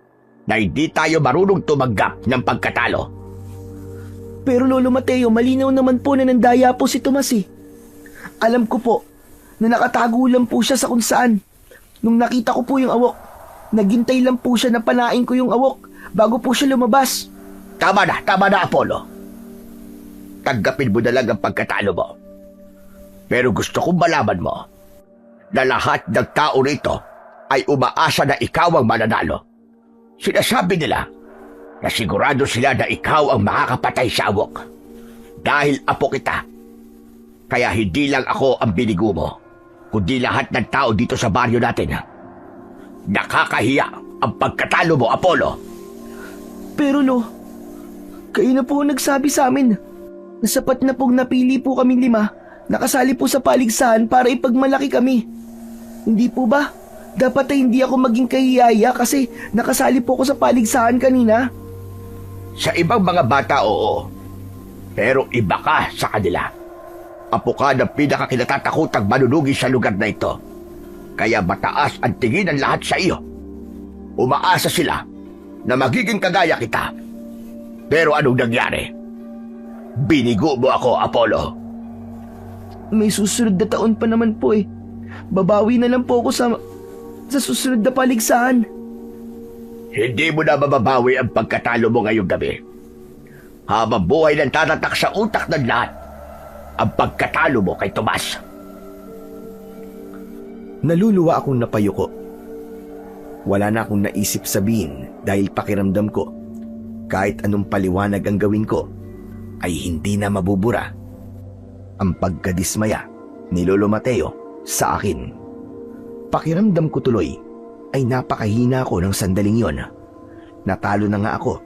[SPEAKER 2] na hindi tayo marunong tumanggap ng pagkatalo.
[SPEAKER 3] Pero Lolo Mateo, malinaw naman po na nandaya po si Tomas eh. Alam ko po na nakatago lang po siya sa kung saan. Nung nakita ko po yung awok, naghintay lang po siya na panain ko yung awok bago po siya lumabas.
[SPEAKER 2] Tama na, Apollo. Tanggapin mo na lang ang pagkatalo mo. Pero gusto kong malaman mo na lahat ng tao rito ay umaasa na ikaw ang mananalo. Sinasabi nila na sigurado sila na ikaw ang makakapatay sa awok. Dahil apo kita. Kaya hindi lang ako ang binigo mo, kundi lahat ng tao dito sa baryo natin. Nakakahiya ang pagkatalo mo, Apollo.
[SPEAKER 3] Pero Lo, kayo na po ang nagsabi sa amin na sapat na pong napili po kami 5, nakasali po sa paligsahan para ipagmalaki kami. Hindi po ba? Dapat ay hindi ako maging kahiyaya kasi nakasali po ako sa paligsahan kanina.
[SPEAKER 2] Sa ibang mga bata, oo. Pero iba ka sa kanila. Apo ka ng pinakakinatatakutang manunugi sa lugar na ito. Kaya mataas ang tingin ng lahat sa iyo. Umaasa sila na magiging kagaya kita. Pero anong nangyari? Binigo mo ako, Apollo.
[SPEAKER 3] May susunod na taon pa naman po eh. Babawi na lang po ako sa susunod na paligsahan.
[SPEAKER 2] Hindi mo na mababawi ang pagkatalo mo ngayong gabi. Habang buhay nang tatatak sa utak ng lahat ang pagkatalo mo kay Tomas.
[SPEAKER 1] Naluluwa akong napayuko. Wala na akong naisip sabihin dahil pakiramdam ko, kahit anong paliwanag ang gawin ko, ay hindi na mabubura ang pagkadismaya ni Lolo Mateo sa akin. Pakiramdam ko tuloy ay napakahina ko ng sandaling yon. Natalo na nga ako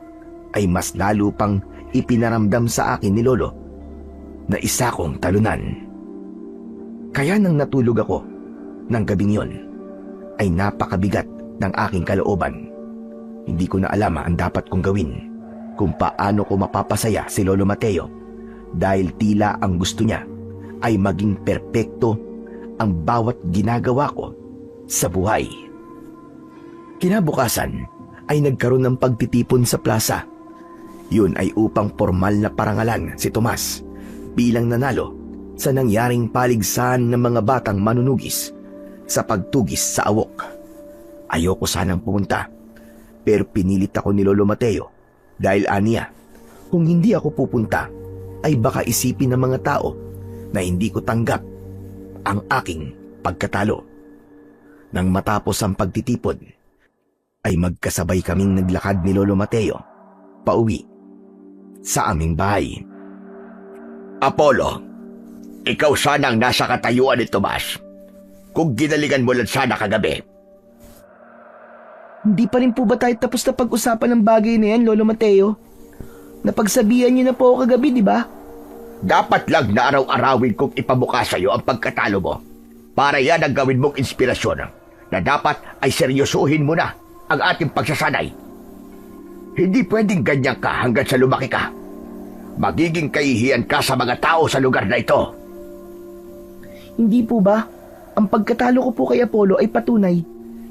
[SPEAKER 1] ay mas lalo pang ipinaramdam sa akin ni Lolo na isa kong talunan. Kaya nang natulog ako ng gabing yon ay napakabigat ng aking kalooban. Hindi ko na alam ang dapat kong gawin, kung paano ko mapapasaya si Lolo Mateo dahil tila ang gusto niya ay maging perpekto ang bawat ginagawa ko sa buhay. Kinabukasan ay nagkaroon ng pagtitipon sa plaza. Yun ay upang formal na parangalan si Tomas bilang nanalo sa nangyaring paligsahan ng mga batang manunugis sa pagtugis sa awok. Ayoko sanang pumunta, pero pinilit ako ni Lolo Mateo dahil aniya, kung hindi ako pupunta ay baka isipin ng mga tao na hindi ko tanggap ang aking pagkatalo. Nang matapos ang pagtitipon, ay magkasabay kaming naglakad ni Lolo Mateo pauwi sa aming bahay.
[SPEAKER 2] Apollo, ikaw sana ang nasa katayuan ni Tomas kung ginalingan mo lang sana kagabi.
[SPEAKER 3] Hindi pa rin po ba tayo tapos na pag-usapan ng bagay na yan, Lolo Mateo? Napagsabihan niyo na po ako kagabi, di ba?
[SPEAKER 2] Dapat lang na araw-arawin kong ipamukha sa'yo ang pagkatalo mo para yan ang gawin mong inspirasyon na dapat ay seryosohin mo na ang ating pagsasanay. Hindi pwedeng ganyan ka hanggang sa lumaki ka. Magiging kahihiyan ka sa mga tao sa lugar na ito.
[SPEAKER 3] Hindi po ba? Ang pagkatalo ko po kay Apollo ay patunay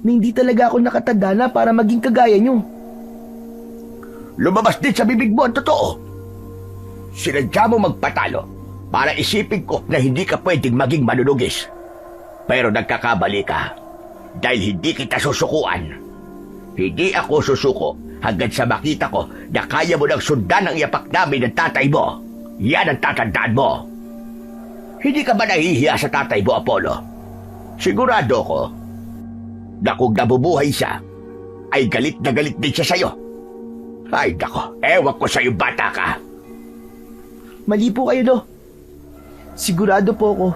[SPEAKER 3] na hindi talaga ako nakatagana para maging kagaya niyo.
[SPEAKER 2] Lumabas din sa bibig mo ang totoo. Sinadya mo magpatalo para isipin ko na hindi ka pwedeng maging manunugis. Pero nagkakamali ka dahil hindi kita susukuan. Hindi ako susuko hanggang sa makita ko na kaya mo nang sundan ang yapak namin ng tatay mo. Yan ang tatandaan mo. Hindi ka ba nahihiya sa tatay mo, Apollo? Sigurado ko na kung nabubuhay siya, ay galit na galit din siya sa'yo. Ay, nako, ewan ko sa'yo, bata ka.
[SPEAKER 3] Mali po kayo, Lo. Sigurado po ako.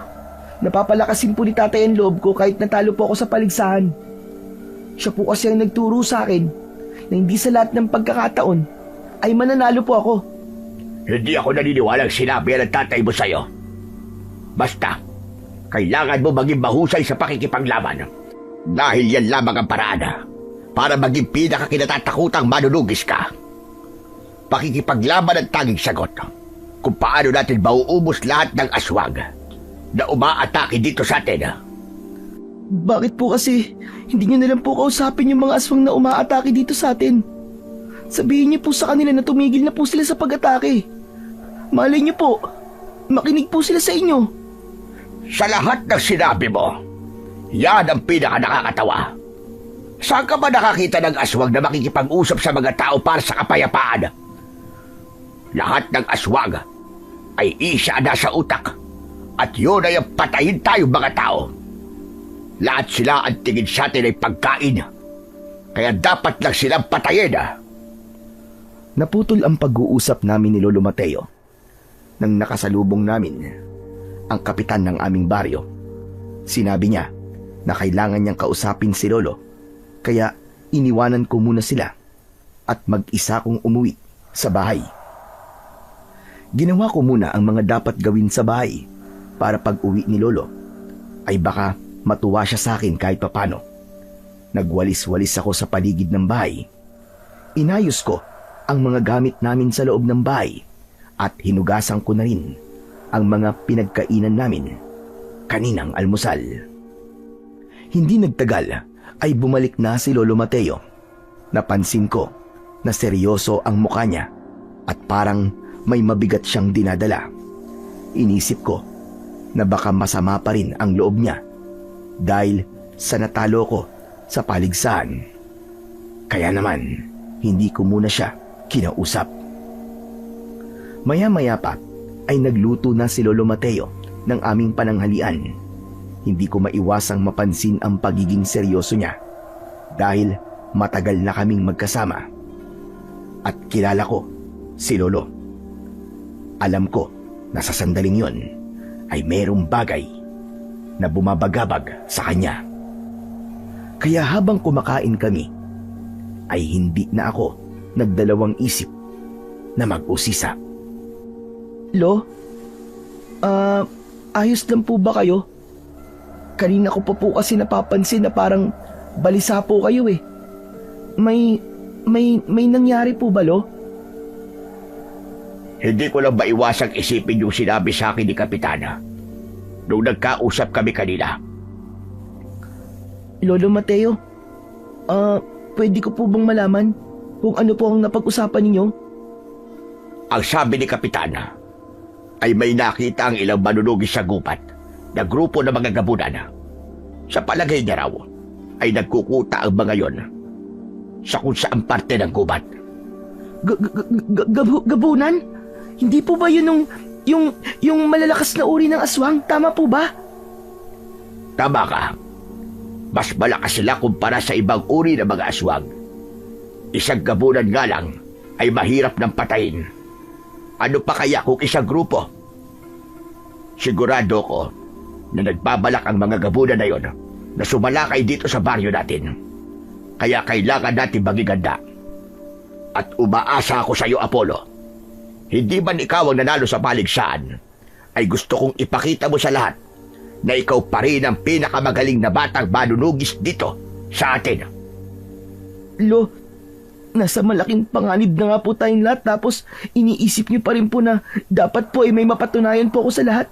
[SPEAKER 3] Napapalakasin po ni tatay ang loob ko kahit natalo po ako sa paligsahan. Siya po kasi ang nagturo sa akin na hindi sa lahat ng pagkakataon ay mananalo po ako.
[SPEAKER 2] Hindi ako naniniwalang sinabi ng tatay mo sa'yo. Basta, kailangan mo maging mahusay sa pakikipaglaban. Dahil yan lamang ang paraan para maging pinakakinatatakutang manunugis ka. Pakikipaglaban ang tanging sagot kung paano natin mauubos lahat ng aswang na umaatake dito sa atin.
[SPEAKER 3] Bakit po kasi hindi niyo nalang po kausapin yung mga aswang na umaatake dito sa atin? Sabihin niyo po sa kanila na tumigil na po sila sa pag-atake. Malay niyo po, makinig po sila sa inyo.
[SPEAKER 2] Sa lahat ng sinabi mo, yan ang pinaka-nakakatawa. Saan ka ba nakakita ng aswang na makikipag-usap sa mga tao para sa kapayapaan? Lahat ng aswang ay isa na sa utak at yun ay ang patayin tayo mga tao. Lahat sila ang tingin sa atin ay pagkain, kaya dapat lang silang patayin.
[SPEAKER 1] Naputol ang pag-uusap namin ni Lolo Mateo nang nakasalubong namin ang kapitan ng aming baryo. Sinabi niya na kailangan niyang kausapin si Lolo, kaya iniwanan ko muna sila at mag-isa kong umuwi sa bahay. Ginawa ko muna ang mga dapat gawin sa bahay para pag-uwi ni Lolo ay baka matuwa siya sa akin kahit papano. Nagwalis-walis ako sa paligid ng bahay. Inayos ko ang mga gamit namin sa loob ng bahay at hinugasan ko na rin ang mga pinagkainan namin kaninang almusal. Hindi nagtagal ay bumalik na si Lolo Mateo. Napansin ko na seryoso ang mukha niya at parang may mabigat siyang dinadala. Inisip ko na baka masama pa rin ang loob niya dahil sa natalo ko sa paligsahan. Kaya naman, hindi ko muna siya kinausap. Maya-maya pa ay nagluto na si Lolo Mateo ng aming pananghalian. Hindi ko maiwasang mapansin ang pagiging seryoso niya dahil matagal na kaming magkasama. At kilala ko si Lolo. Alam ko na sa sandaling yon ay merong bagay na bumabagabag sa kanya. Kaya habang kumakain kami, ay hindi na ako nagdalawang isip na mag-usisa.
[SPEAKER 3] Lo, ayos lang po ba kayo? Kanina ko pa po kasi napapansin na parang balisa po kayo eh. May nangyari po ba, Lo?
[SPEAKER 2] Hindi ko lang maiwasang isipin yung sinabi sa akin ni Kapitana nung nagkausap kami kanina.
[SPEAKER 3] Lolo Mateo, pwede ko po bang malaman kung ano po ang napag-usapan ninyo?
[SPEAKER 2] Ang sabi ni Kapitana ay may nakita ang ilang manunugis sa gubat na grupo ng mga gabunan. Sa palagay niya raw ay nagkukuta ang mga yon sa kung saan parte ng gubat.
[SPEAKER 3] Gabunan? Hindi po ba yun yung malalakas na uri ng aswang? Tama po ba?
[SPEAKER 2] Tama ka. Mas malakas sila kumpara sa ibang uri ng mga aswang. Isang gabunan nga lang ay mahirap ng patayin. Ano pa kaya kung isang grupo? Sigurado ko na nagbabalak ang mga gabunan na yon na sumalakay dito sa baryo natin. Kaya kailangan natin magiganda. At umaasa ako sa iyo, Apollo. Hindi man ikaw ang nanalo sa paligsahan, ay gusto kong ipakita mo sa lahat na ikaw pa rin ang pinakamagaling na batang manunugis dito sa atin.
[SPEAKER 3] Lo, nasa malaking panganib na nga po tayong lahat tapos iniisip niyo pa rin po na dapat po ay may mapatunayan po ako sa lahat.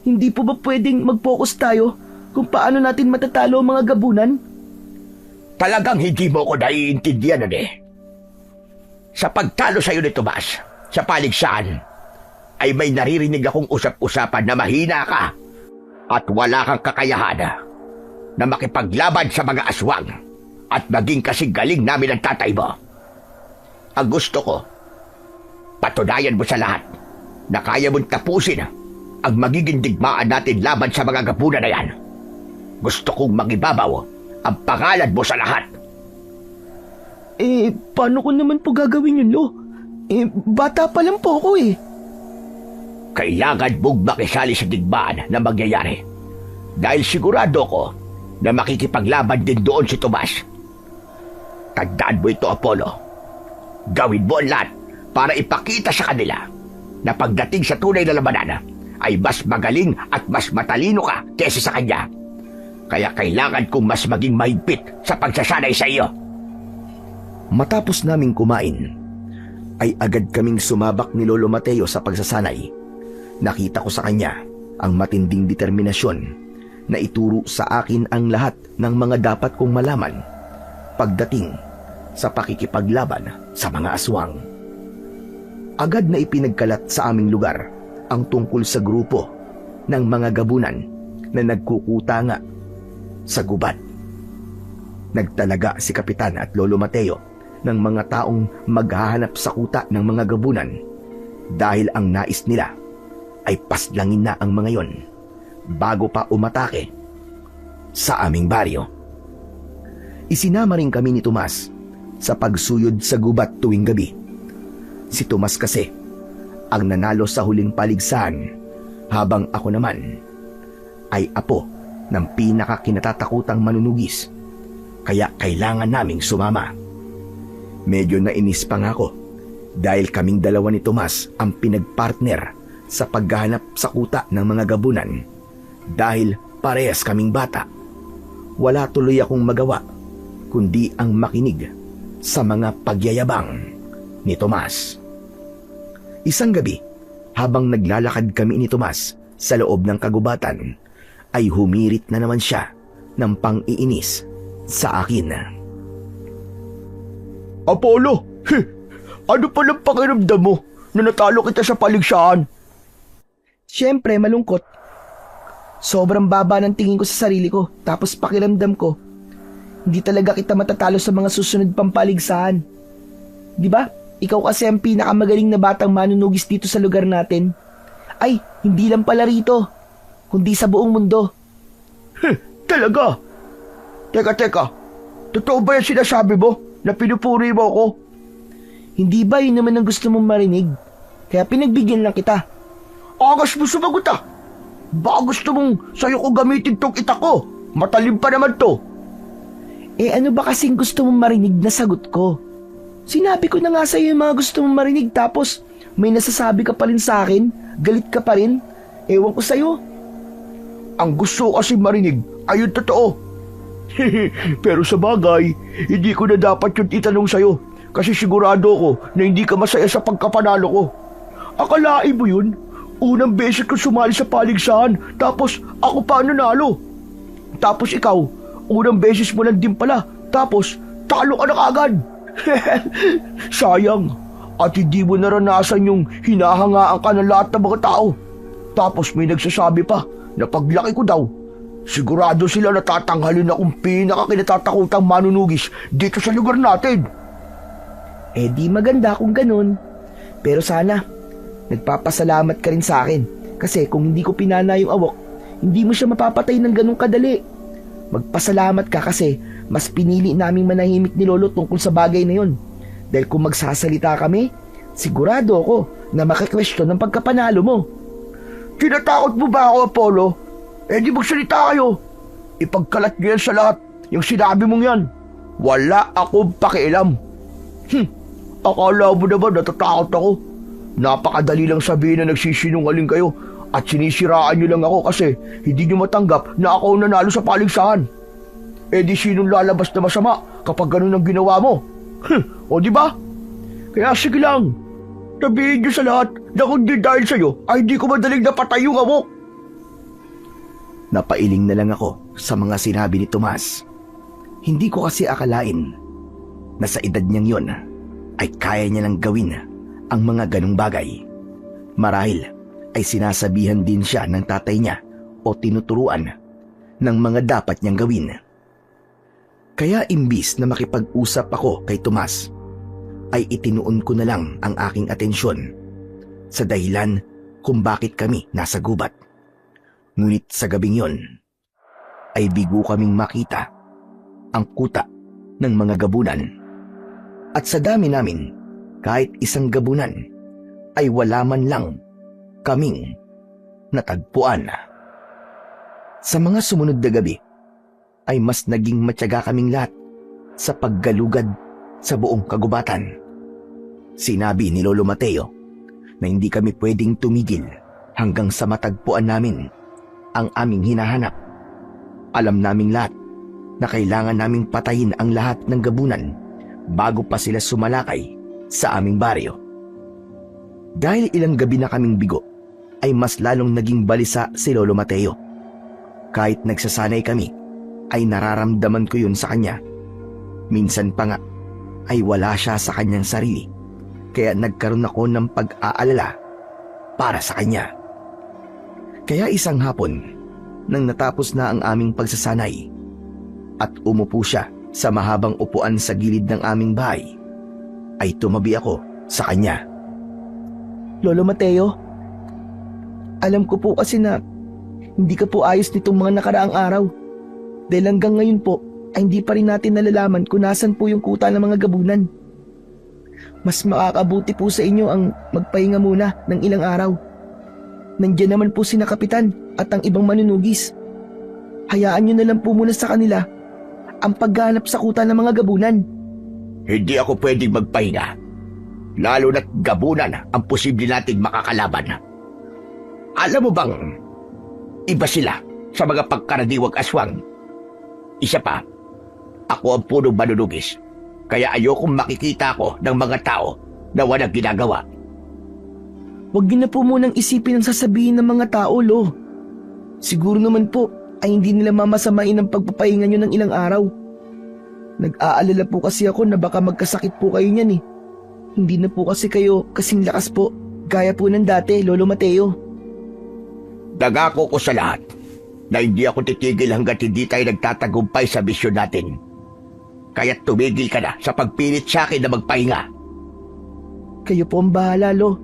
[SPEAKER 3] Hindi po ba pwedeng mag-focus tayo kung paano natin matatalo ang mga gabunan?
[SPEAKER 2] Talagang hindi mo ko naiintindihan, Sa pagtalo sa iyo ni Tomas, sa paligsahan, ay may naririnig akong usap-usapan na mahina ka at wala kang kakayahan na makipaglaban sa mga aswang at maging kasing galing namin ang tatay mo. Ang gusto ko, patunayan mo sa lahat na kaya mong tapusin ang magiging digmaan natin laban sa mga gabunan na yan. Gusto kong magibabaw ang pangalan mo sa lahat.
[SPEAKER 3] Paano ko naman po gagawin yun, Lo? Bata pa lang po ako eh.
[SPEAKER 2] Kailangan mong makisali sa digmaan na mangyayari. Dahil sigurado ko na makikipaglaban din doon si Tomas. Tandaan mo ito, Apollo. Gawin mo ang lahat para ipakita sa kanila na pagdating sa tunay na labanan ay mas magaling at mas matalino ka kesa sa kanya. Kaya kailangan kong mas maging mahigpit sa pagsasanay sa iyo.
[SPEAKER 1] Matapos naming kumain, ay agad kaming sumabak ni Lolo Mateo sa pagsasanay. Nakita ko sa kanya ang matinding determinasyon na ituro sa akin ang lahat ng mga dapat kong malaman pagdating sa pakikipaglaban sa mga aswang. Agad na ipinagkalat sa aming lugar ang tungkol sa grupo ng mga gabunan na nagkukutanga sa gubat. Nagtalaga si Kapitan at Lolo Mateo ng mga taong maghahanap sa kuta ng mga gabunan dahil ang nais nila ay paslangin na ang mga yon bago pa umatake sa aming baryo. Isinama rin kami ni Tomas sa pagsuyod sa gubat tuwing gabi. Si Tomas kasi ang nanalo sa huling paligsahan habang ako naman ay apo ng pinakakinatatakutang manunugis kaya kailangan naming sumama. Medyo nainis pa nga ako dahil kaming dalawa ni Tomas ang pinagpartner sa paghahanap sa kuta ng mga gabunan dahil parehas kaming bata. Wala tuloy akong magawa kundi ang makinig sa mga pagyayabang ni Tomas. Isang gabi, habang naglalakad kami ni Tomas sa loob ng kagubatan, ay humirit na naman siya ng pang-iinis sa akin.
[SPEAKER 2] Apollo, ano palang pakiramdam mo na natalo kita sa paligsahan?
[SPEAKER 3] Siyempre, malungkot. Sobrang baba ng tingin ko sa sarili ko, tapos pakiramdam ko, hindi talaga kita matatalo sa mga susunod pang paligsahan. Di ba? Ikaw kasi ang pinakamagaling na batang manunugis dito sa lugar natin. Ay, hindi lang pala rito, kundi sa buong mundo.
[SPEAKER 2] Talaga? Teka. Totoo ba yung sinasabi mo na pinupuri mo ako?
[SPEAKER 3] Hindi ba yun naman ang gusto mong marinig? Kaya pinagbigyan lang kita.
[SPEAKER 2] Angas mo sumagot ah! Baka gusto mong sa'yo ko gamitin tong itak ko? Matalim pa naman to.
[SPEAKER 3] Ano ba kasing gusto mong marinig na sagot ko? Sinabi ko na nga sa'yo yung mga gusto mong marinig tapos may nasasabi ka pa rin sa akin? Galit ka pa rin? Ewan ko sa'yo.
[SPEAKER 2] Ang gusto ko kasi marinig ay yung totoo. Pero sa bagay, hindi ko na dapat yung itanong sa'yo kasi sigurado ko na hindi ka masaya sa pagkapanalo ko. Akalain mo yun? Unang beses ko sumali sa paligsahan tapos ako pa nanalo. Tapos ikaw, unang beses mo lang din pala tapos talo ka na kaagad. Sayang, at hindi mo naranasan yung hinahangaan ka ng lahat ng mga tao. Tapos may nagsasabi pa na paglaki ko daw, sigurado sila na tatanghalin akong pinakakinatatakutang manunugis dito sa lugar natin.
[SPEAKER 3] Di maganda kung ganun. Pero sana, nagpapasalamat ka rin sa akin. Kasi kung hindi ko pinana yung awok, hindi mo siya mapapatay ng ganun kadali. Magpasalamat ka kasi mas pinili naming manahimik ni Lolo tungkol sa bagay na yun. Dahil kung magsasalita kami, sigurado ako na makakwestiyon ng pagkapanalo mo.
[SPEAKER 2] Tinatakot mo ba ako, Apollo? Di magsalita kayo. Ipagkalat niyo yan sa lahat, yung sinabi mong yan. Wala akong pakialam. Akala mo naman natatakot ako. Napakadali lang sabihin na nagsisinungaling kayo at sinisiraan niyo lang ako kasi hindi niyo matanggap na ako ang nanalo sa paligsahan. Di sinong lalabas na masama kapag ganun ang ginawa mo? O di ba? Kaya sige lang, sabihin niyo sa lahat na kung di dahil sa'yo ay hindi ko madaling napatay yung amok.
[SPEAKER 1] Napailing na lang ako sa mga sinabi ni Tomas. Hindi ko kasi akalain na sa edad niyang yon ay kaya niya lang gawin ang mga ganong bagay. Marahil ay sinasabihan din siya ng tatay niya o tinuturuan ng mga dapat niyang gawin. Kaya imbis na makipag-usap ako kay Tomas, ay itinuon ko na lang ang aking atensyon sa dahilan kung bakit kami nasa gubat. Ngunit sa gabing yon, ay bigo kaming makita ang kuta ng mga gabunan. At sa dami namin, kahit isang gabunan, ay wala man lang kaming natagpuan. Sa mga sumunod na gabi, ay mas naging matyaga kaming lahat sa paggalugad sa buong kagubatan. Sinabi ni Lolo Mateo na hindi kami pwedeng tumigil hanggang sa matagpuan namin ang aming hinahanap. Alam naming lahat na kailangan naming patayin ang lahat ng gabunan bago pa sila sumalakay sa aming baryo. Dahil ilang gabi na kaming bigo, ay mas lalong naging balisa si Lolo Mateo. Kahit nagsasanay kami, ay nararamdaman ko yun sa kanya. Minsan pa nga, ay wala siya sa kanyang sarili, kaya nagkaroon ako ng pag-aalala para sa kanya. Kaya isang hapon, nang natapos na ang aming pagsasanay, at umupo siya sa mahabang upuan sa gilid ng aming bahay, ay tumabi ako sa kanya.
[SPEAKER 3] Lolo Mateo, alam ko po kasi na hindi ka po ayos nitong mga nakaraang araw. Dahil hanggang ngayon po ay hindi pa rin natin nalalaman kung nasan po yung kuta ng mga gabunan. Mas makakabuti po sa inyo ang magpahinga muna ng ilang araw. Nandiyan naman po sina Kapitan at ang ibang manunugis. Hayaan nyo na lang po muna sa kanila ang pagganap sa kuta ng mga gabunan.
[SPEAKER 2] Hindi ako pwedeng magpahinga. Lalo na't gabunan ang posible nating makakalaban. Alam mo bang, iba sila sa mga pagkaraniwang aswang. Isa pa, ako ang punong manunugis, kaya ayokong makikita ko ng mga tao na walang ginagawa.
[SPEAKER 3] Huwag niyo na po munang isipin ang sasabihin ng mga tao, Lo. Siguro naman po ay hindi nila mamasamain ang pagpapahinga nyo ng ilang araw. Nag-aalala po kasi ako na baka magkasakit po kayo niyan eh. Hindi na po kasi kayo kasing lakas po, gaya po ng dati, Lolo Mateo.
[SPEAKER 2] Dagako ko sa lahat na hindi ako titigil hanggat hindi tayo nagtatagumpay sa misyon natin. Kaya tumigil ka na sa pagpilit sa akin na magpahinga.
[SPEAKER 3] Kayo po ang bahala, Lo.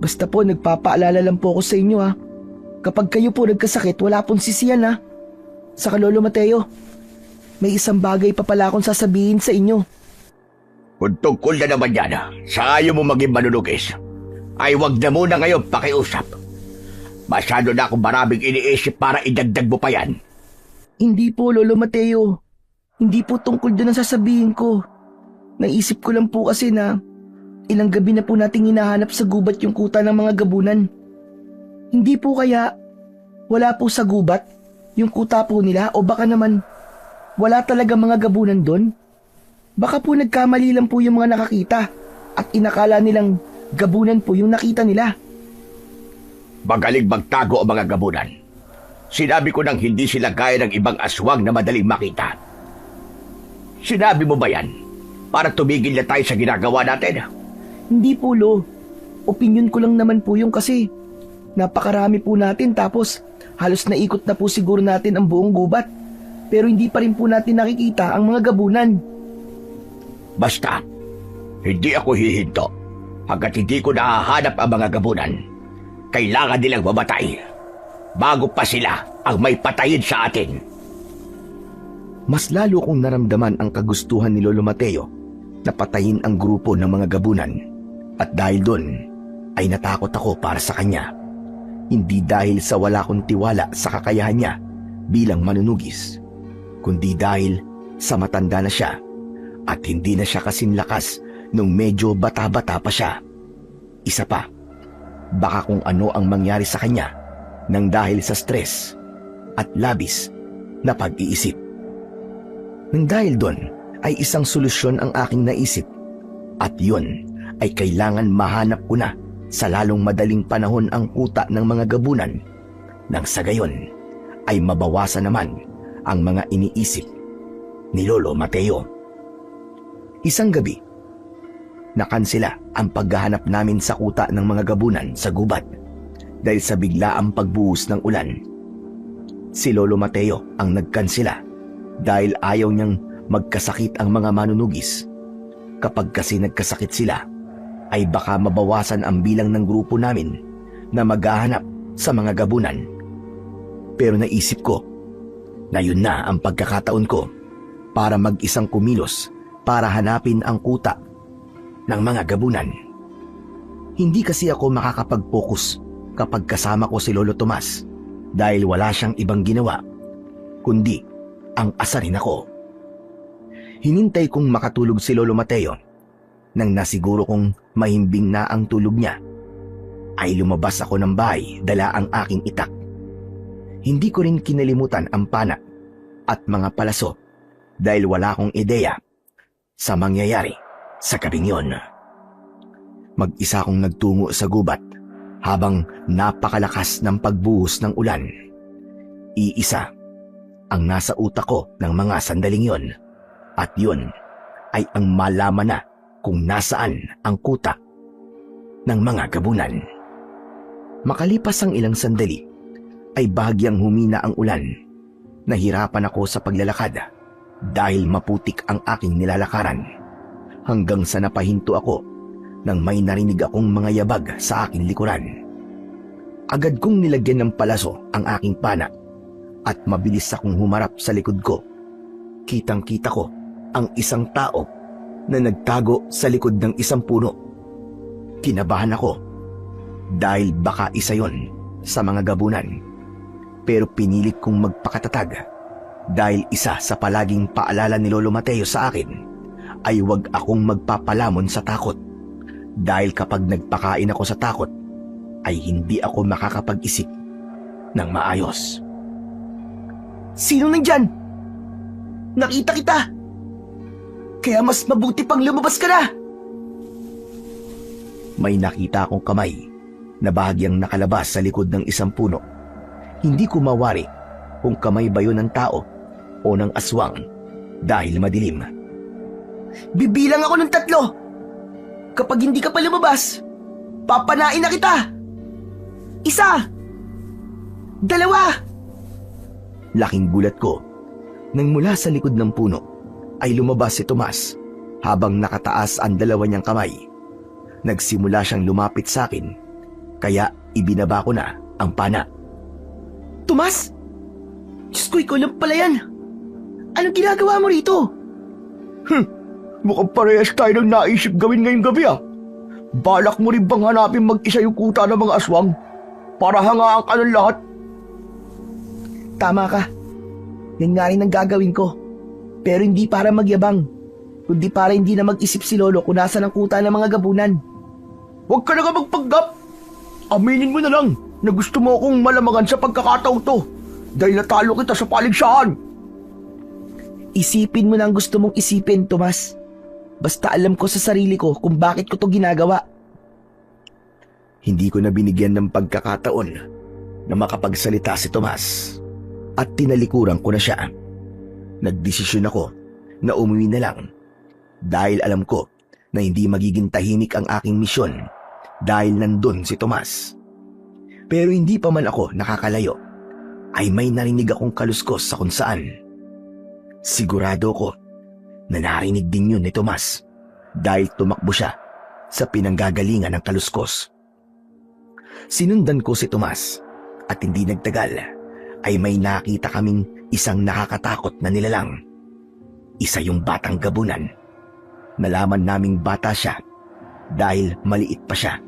[SPEAKER 3] Basta po nagpapaalala lang po ako sa inyo ha. Kapag kayo po nagkasakit, wala pong sisiyan ha. Saka Lolo Mateo, may isang bagay pa pala akong sasabihin sa inyo.
[SPEAKER 2] Kung tungkol na naman yan, sa ayaw mo maging manunugis, ay wag na muna ngayon pakiusap. Masyado na akong maraming iniisip para idagdag mo pa yan.
[SPEAKER 3] Hindi po, Lolo Mateo. Hindi po tungkol doon ang sasabihin ko. Naisip ko lang po kasi na ilang gabi na po nating hinahanap sa gubat yung kuta ng mga gabunan. Hindi po kaya wala po sa gubat yung kuta po nila o baka naman wala talaga mga gabunan doon? Baka po nagkamali lang po yung mga nakakita at inakala nilang gabunan po yung nakita nila.
[SPEAKER 2] Magaling magtago ang mga gabunan. Sinabi ko nang hindi sila gaya ng ibang aswang na madaling makita. Sinabi mo ba yan para tumigil na tayo sa ginagawa natin?
[SPEAKER 3] Hindi po, Lo. Opinyon ko lang naman po yung kasi napakarami po natin tapos halos naikot na po siguro natin ang buong gubat. Pero hindi pa rin po natin nakikita ang mga gabunan.
[SPEAKER 2] Basta, hindi ako hihinto hanggat hindi ko nahahanap ang mga gabunan. Kailangan nilang mamatay bago pa sila ang may patayin sa atin.
[SPEAKER 1] Mas lalo kong naramdaman ang kagustuhan ni Lolo Mateo na patayin ang grupo ng mga gabunan. At dahil doon, ay natakot ako para sa kanya. Hindi dahil sa wala kong tiwala sa kakayahan niya bilang manunugis, kundi dahil sa matanda na siya at hindi na siya kasing lakas nung medyo bata-bata pa siya. Isa pa, baka kung ano ang mangyari sa kanya nang dahil sa stress at labis na pag-iisip. Nang dahil doon ay isang solusyon ang aking naisip at yun ay kailangan mahanap ko na sa lalong madaling panahon ang kuta ng mga gabunan nang sa gayon ay mabawasan naman ang mga iniisip ni Lolo Mateo. Isang gabi, Nakansela ang paghahanap namin sa kuta ng mga gabunan sa gubat dahil sa biglaang pagbuhos ng ulan. Si Lolo Mateo ang nagkansela dahil ayaw niyang magkasakit ang mga manunugis. Kapag kasi nagkasakit sila, ay baka mabawasan ang bilang ng grupo namin na maghahanap sa mga gabunan. Pero naisip ko na yun na ang pagkakataon ko para mag-isang kumilos para hanapin ang kuta ng mga gabunan. Hindi kasi ako makakapag-focus kapag kasama ko si Lolo Tomas dahil wala siyang ibang ginawa kundi ang asarin ako. Hinintay kong makatulog si Lolo Mateo. Nang nasiguro kong mahimbing na ang tulog niya, ay lumabas ako ng bahay dala ang aking itak. Hindi ko rin kinalimutan ang pana at mga palaso dahil wala akong ideya sa mangyayari sa gabing yon. Mag-isa akong nagtungo sa gubat habang napakalakas ng pagbuhos ng ulan. Iisa ang nasa utak ko ng mga sandaling yon at yun ay ang malaman na kung nasaan ang kuta ng mga gabunan. Makalipas ang ilang sandali, ay bahagyang humina ang ulan. Nahirapan ako sa paglalakad dahil maputik ang aking nilalakaran hanggang sa napahinto ako nang may narinig akong mga yabag sa aking likuran. Agad kong nilagyan ng palaso ang aking pana at mabilis akong humarap sa likod ko. Kitang-kita ko ang isang tao na nagtago sa likod ng isang puno. Kinabahan ako dahil baka isa yon sa mga gabunan. Pero pinilit kong magpakatatag dahil isa sa palaging paalala ni Lolo Mateo sa akin ay huwag akong magpapalamon sa takot. Dahil kapag nagpakain ako sa takot ay hindi ako makakapag-isip ng maayos.
[SPEAKER 3] Sino nandyan? Nakita kita! Kaya mas mabuti pang lumabas ka na!
[SPEAKER 1] May nakita akong kamay na bahagyang nakalabas sa likod ng isang puno. Hindi ko mawari kung kamay ba yun ng tao o ng aswang dahil madilim.
[SPEAKER 3] Bibilang ako ng 3. Kapag hindi ka pa lumabas, papanain na kita! 1, 2!
[SPEAKER 1] Laking gulat ko nang mula sa likod ng puno ay lumabas si Tomas habang nakataas ang 2 niyang kamay. Nagsimula siyang lumapit sa akin kaya ibinaba ko na ang pana.
[SPEAKER 3] Tomas? Diyos ko, ikaw lang pala yan! Anong ginagawa mo rito?
[SPEAKER 2] Mukhang parehas tayo ng naisip gawin ngayong gabi ah. Balak mo rin bang hanapin mag-isa yung kuta ng mga aswang para hangaan ka ng lahat?
[SPEAKER 3] Tama ka. Yan nga rin ang gagawin ko. Pero hindi para magyabang, kundi para hindi na mag-isip si Lolo kung nasa ng kuta ng mga gabunan.
[SPEAKER 2] Huwag ka na nga magpanggap. Aminin mo na lang na gusto mo akong malamangan sa pagkakataong to dahil natalo kita sa paligsahan.
[SPEAKER 3] Isipin mo na ang gusto mong isipin, Tomas. Basta alam ko sa sarili ko kung bakit ko to ginagawa.
[SPEAKER 1] Hindi ko na binigyan ng pagkakataon na makapagsalita si Tomas at tinalikuran ko na siya. Nagdesisyon ako na umuwi na lang dahil alam ko na hindi magiging tahimik ang aking misyon dahil nandun si Tomas. Pero hindi pa man ako nakakalayo ay may narinig akong kaluskos sa kung saan. Sigurado ko na narinig din yun ni Tomas dahil tumakbo siya sa pinanggagalingan ng kaluskos. Sinundan ko si Tomas at hindi nagtagal ay may nakita kaming isang nakakatakot na nilalang. Isa yung batang gabunan. Nalaman naming bata siya dahil maliit pa siya.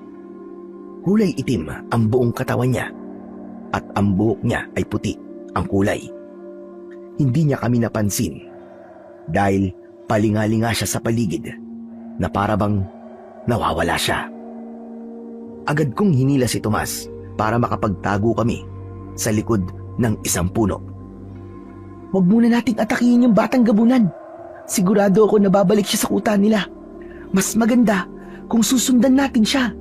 [SPEAKER 1] Kulay itim ang buong katawan niya at ang buhok niya ay puti ang kulay. Hindi niya kami napansin dahil palingalinga siya sa paligid na parabang nawawala siya. Agad kong hinila si Tomas para makapagtago kami sa likod ng isang puno.
[SPEAKER 3] Huwag muna nating atakihin yung batang gabunan. Sigurado ako na babalik siya sa kuta nila. Mas maganda kung susundan natin siya.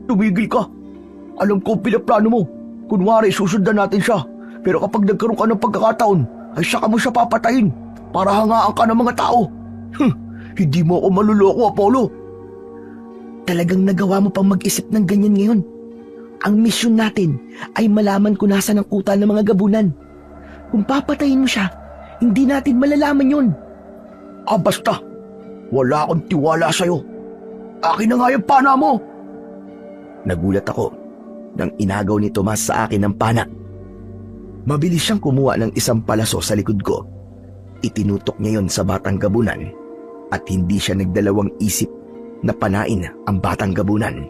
[SPEAKER 2] Tumigil ka. Alam ko pinaplano mo. Kunwari susundan natin siya. Pero kapag nagkaroon ka ng pagkakataon, ay saka mo siya papatayin para hangaan ka ng mga tao. Hindi mo ako maluloko, Apollo.
[SPEAKER 3] Talagang nagawa mo pang mag-isip ng ganyan ngayon. Ang misyon natin ay malaman kung nasa ng kuta ng mga gabunan. Kung papatayin mo siya, hindi natin malalaman yon.
[SPEAKER 2] Basta. Wala akong tiwala sa'yo. Akin na nga yung pana mo.
[SPEAKER 1] Nagulat ako nang inagaw ni Tomas sa akin ng pana. Mabilis siyang kumuha ng isang palaso sa likod ko. Itinutok niya yon sa batang gabunan at hindi siya nagdalawang isip na panain ang batang gabunan.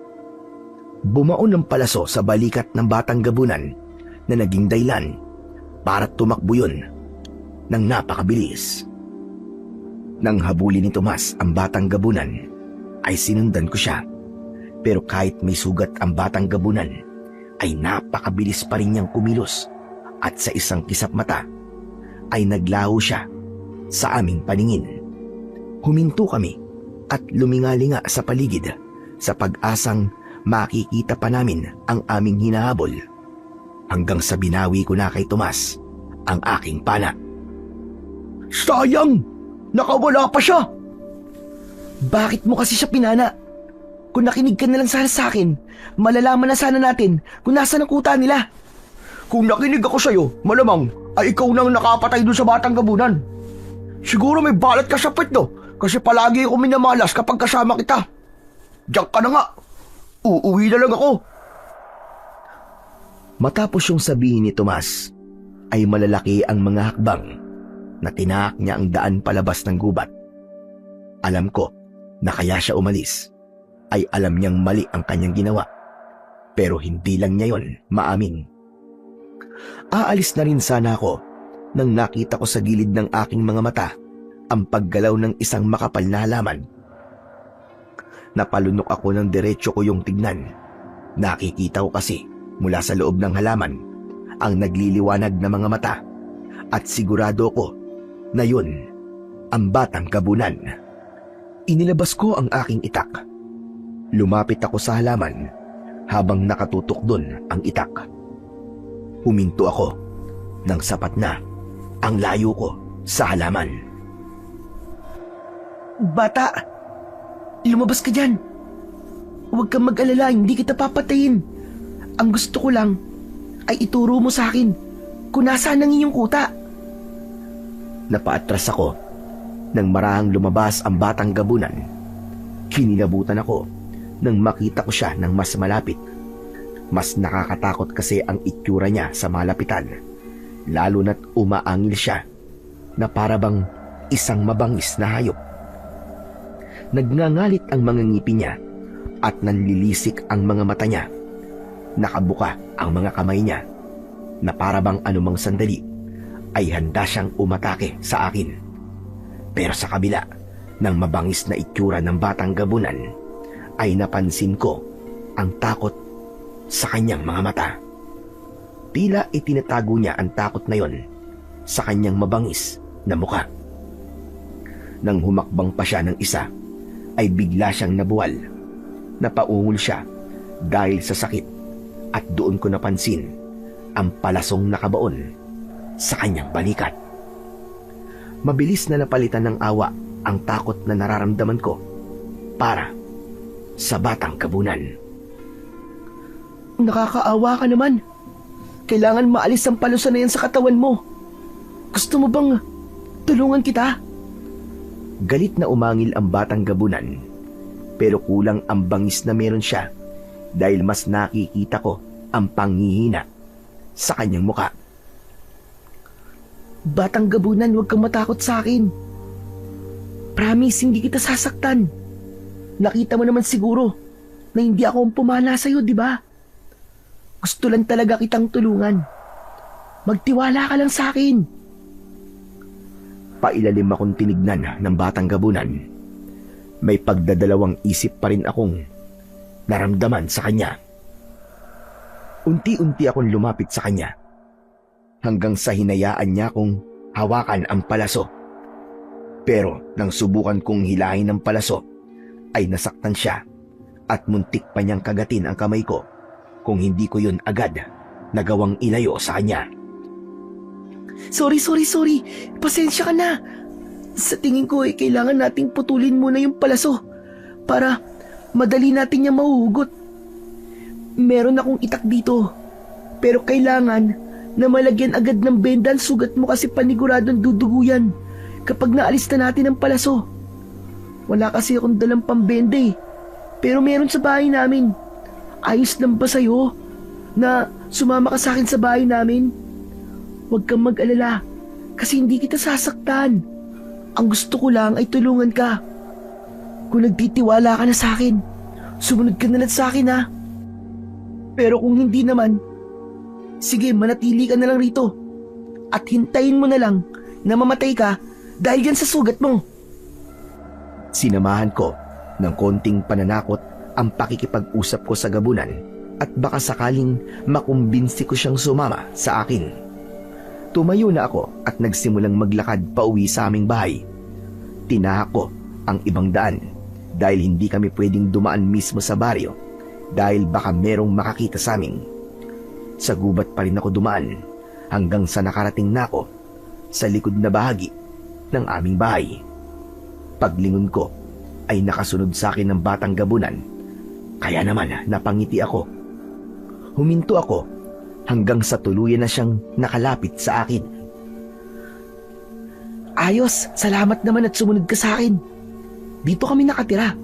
[SPEAKER 1] Bumaon ng palaso sa balikat ng batang gabunan na naging dahilan para tumakbo yun ng napakabilis. Nang habulin ni Tomas ang batang gabunan, ay sinundan ko siya. Pero kahit may sugat ang batang gabunan, ay napakabilis pa rin niyang kumilos at sa isang kisap mata ay naglaho siya sa aming paningin. Huminto kami at lumingalinga sa paligid sa pag-asang makikita pa namin ang aming hinahabol hanggang sa binawi ko na kay Tomas ang aking pana.
[SPEAKER 2] Sayang! Nakawala pa siya!
[SPEAKER 3] Bakit mo kasi siya pinana? Kung nakinig ka na lang sana sa akin, malalaman na sana natin kung nasa ng kuta nila.
[SPEAKER 2] Kung nakinig ako sa'yo, malamang ay ikaw nang nakapatay doon sa batang gabunan. Siguro may balat ka sa puwet no, kasi palagi ako minamalas kapag kasama kita. Diyan ka na nga. Uuwi na lang ako.
[SPEAKER 1] Matapos yung sabihin ni Tomas, ay malalaki ang mga hakbang na tinahak niya ang daan palabas ng gubat. Alam ko na kaya siya umalis, ay alam niyang mali ang kanyang ginawa. Pero hindi lang niya yon maamin. Aalis na rin sana ako nang nakita ko sa gilid ng aking mga mata ang paggalaw ng isang makapal na halaman. Napalunok ako ng diretso ko yung tignan. Nakikita ko kasi mula sa loob ng halaman ang nagliliwanag na mga mata at sigurado ko na yun ang batang gabunan. Inilabas ko ang aking itak. Lumapit ako sa halaman habang nakatutok doon ang itak. Huminto ako nang sapat na ang layo ko sa halaman.
[SPEAKER 3] Bata, lumabas ka dyan. Huwag kang mag-alala, hindi kita papatayin. Ang gusto ko lang ay ituro mo sa akin kung nasaan ang iyong kuta.
[SPEAKER 1] Napaatras ako nang marahang lumabas ang batang gabunan. Kinilabutan ako nang makita ko siya ng mas malapit. Mas nakakatakot kasi ang itsura niya sa malapitan, lalo na't umaangil siya na parabang isang mabangis na hayop. Nagngangalit ang mga ngipin niya at nanlilisik ang mga mata niya. Nakabuka ang mga kamay niya na parabang anumang sandali ay handa siyang umatake sa akin. Pero sa kabila ng mabangis na itsura ng batang gabunan, ay napansin ko ang takot sa kanyang mga mata. Tila itinatago niya ang takot na yon sa kanyang mabangis na muka. Nang humakbang pa siya ng isa, ay bigla siyang nabuwal. Napaungol siya dahil sa sakit at doon ko napansin ang palasong nakabaon sa kanyang balikat. Mabilis na napalitan ng awa ang takot na nararamdaman ko para sa batang gabunan.
[SPEAKER 3] Nakakaawa ka naman. Kailangan maalis ang palusa na yan sa katawan mo. Gusto mo bang tulungan kita?
[SPEAKER 1] Galit na umangil ang batang gabunan, pero kulang ang bangis na meron siya dahil mas nakikita ko ang panghihina sa kanyang muka.
[SPEAKER 3] Batang gabunan, huwag kang matakot sa akin. Promise, hindi kita sasaktan. Nakita mo naman siguro na hindi ako ang pumana sa'yo, di ba? Gusto lang talaga kitang tulungan. Magtiwala ka lang sa akin.
[SPEAKER 1] Pailalim akong tinignan ng batang gabunan. May pagdadalawang isip pa rin akong naramdaman sa kanya. Unti-unti akong lumapit sa kanya hanggang sa hinayaan niya kong hawakan ang palaso. Pero nang subukan kong hilahin ang palaso, ay nasaktan siya at muntik pa niyang kagatin ang kamay ko kung hindi ko yun agad nagawang ilayo sa kanya.
[SPEAKER 3] Sorry. Pasensya ka na. Sa tingin ko, kailangan nating putulin muna yung palaso para madali natin niyang mahuhugot. Meron akong itak dito, pero kailangan na malagyan agad ng benda ang sugat mo kasi paniguradong dudugo yan kapag naalis na natin ang palaso. Wala kasi akong dalang pambenda eh, pero meron sa bahay namin. Ayos lang ba sa'yo na sumama ka sa akin sa bahay namin? Huwag kang mag-alala kasi hindi kita sasaktan. Ang gusto ko lang ay tulungan ka. Kung nagtitiwala ka na sa akin, sumunod ka na lang sa akin ha. Pero kung hindi naman, sige manatili ka na lang rito at hintayin mo na lang na mamatay ka dahil yan sa sugat mo.
[SPEAKER 1] Sinamahan ko ng konting pananakot ang pakikipag-usap ko sa gabunan at baka sakaling makumbinsi ko siyang sumama sa akin. Tumayo na ako at nagsimulang maglakad pauwi sa aming bahay. Tinahak ko ang ibang daan dahil hindi kami pwedeng dumaan mismo sa baryo dahil baka merong makakita sa amin. Sa gubat pa rin ako dumaan hanggang sa nakarating na ako sa likod na bahagi ng aming bahay. Paglingon ko ay nakasunod sa akin ng batang gabunan, kaya naman napangiti ako. Huminto ako hanggang sa tuluyan na siyang nakalapit sa akin.
[SPEAKER 3] Ayos, salamat naman at sumunod ka sa akin. Dito kami nakatira.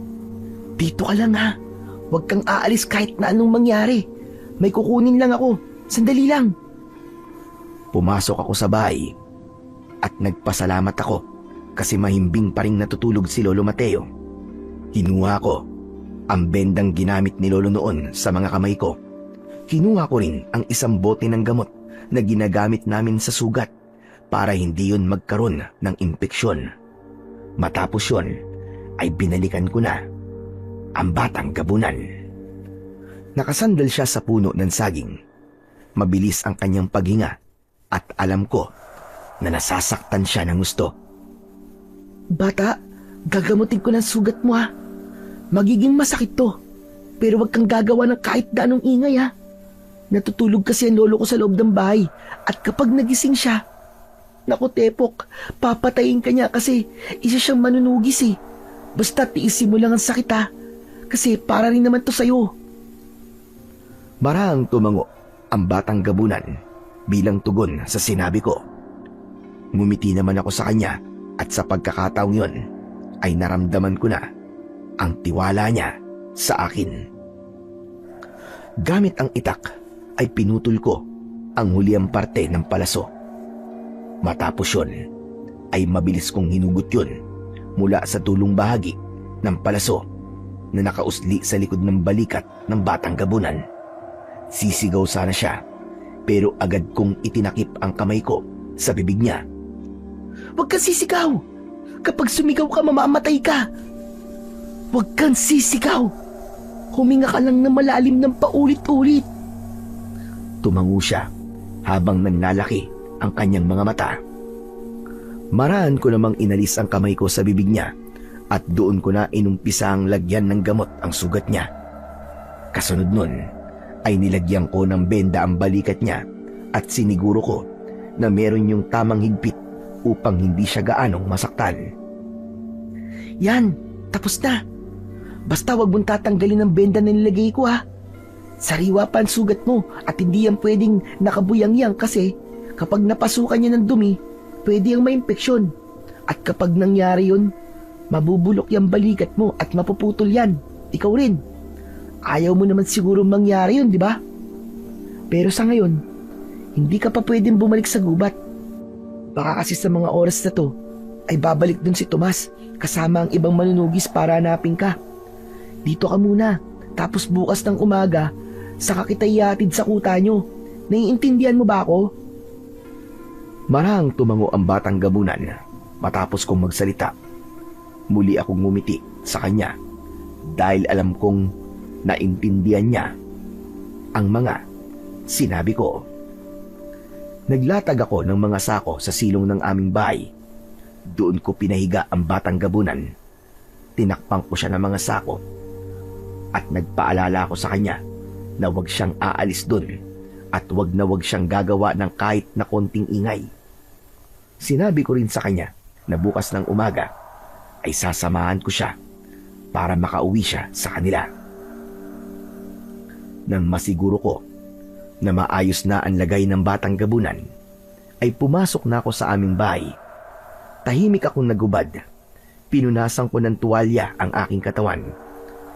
[SPEAKER 3] Dito ka lang ha. Huwag kang aalis kahit na anong mangyari. May kukunin lang ako. Sandali lang.
[SPEAKER 1] Pumasok ako sa bahay at nagpasalamat ako kasi mahimbing pa ring natutulog si Lolo Mateo. Kinuha ko ang bendang ginamit ni Lolo noon sa mga kamay ko. Kinuha ko rin ang isang bote ng gamot na ginagamit namin sa sugat para hindi yun magkaroon ng impeksyon. Matapos yun ay binalikan ko na ang batang gabunan. Nakasandal siya sa puno ng saging. Mabilis ang kanyang paghinga at alam ko na nasasaktan siya ng gusto.
[SPEAKER 3] Bata, gagamutin ko ng sugat mo ha. Magiging masakit to. Pero wag kang gagawa ng kahit na anong ingay ha. Natutulog kasi ang lolo ko sa loob ng bahay. At kapag nagising siya, naku Tepok, papatayin ka niya kasi isa siyang manunugis eh. Basta tiisin mo lang ang sakit ha. Kasi para rin naman to sa'yo.
[SPEAKER 1] Marahang tumango ang batang gabunan bilang tugon sa sinabi ko. Ngumiti naman ako sa kanya at sa pagkakataong yun ay naramdaman ko na ang tiwala niya sa akin. Gamit ang itak ay pinutol ko ang huliang parte ng palaso. Matapos yun ay mabilis kong hinugot yun mula sa tulong bahagi ng palaso na nakausli sa likod ng balikat ng batang gabunan. Sisigaw sana siya pero agad kong itinakip ang kamay ko sa bibig niya.
[SPEAKER 3] Huwag kang sisigaw. Kapag sumigaw ka, mamamatay ka. Huwag kang sisigaw. Huminga ka lang na malalim ng paulit-ulit.
[SPEAKER 1] Tumango siya habang nanlalaki ang kanyang mga mata. Maraan ko namang inalis ang kamay ko sa bibig niya at doon ko na inumpisang lagyan ng gamot ang sugat niya. Kasunod nun ay nilagyan ko ng benda ang balikat niya at siniguro ko na meron yung tamang higpit upang hindi siya gaanong masaktan.
[SPEAKER 3] Yan, tapos na. Basta wag mong tatanggalin ang benda na nilagay ko ha. Sariwa pa ang sugat mo at hindi yan pwedeng nakabuyang-yang kasi kapag napasukan niya ng dumi, pwede ang maimpeksyon. At kapag nangyari yun, mabubulok yung balikat mo at mapuputol yan. Ikaw rin. Ayaw mo naman siguro mangyari yun, di ba? Pero sa ngayon, hindi ka pa pwedeng bumalik sa gubat. Baka kasi sa mga oras na to, ay babalik dun si Tomas kasama ang ibang manunugis para hanapin ka. Dito ka muna, tapos bukas ng umaga, saka kita ihatid sa kuta nyo. Naiintindihan mo ba ako?
[SPEAKER 1] Marahang tumango ang batang gabunan matapos kong magsalita. Muli akong ngumiti sa kanya dahil alam kong naintindihan niya ang mga sinabi ko. Naglatag ako ng mga sako sa silong ng aming bahay. Doon ko pinahiga ang batang gabunan. Tinakpang ko siya ng mga sako at nagpaalala ako sa kanya na huwag siyang aalis doon at huwag na huwag siyang gagawa ng kahit na konting ingay. Sinabi ko rin sa kanya na bukas ng umaga ay sasamahan ko siya para makauwi siya sa kanila. Nang masiguro ko na maayos na ang lagay ng batang gabunan, ay pumasok na ako sa aming bahay. Tahimik akong nagubad. Pinunasan ko ng tuwalya ang aking katawan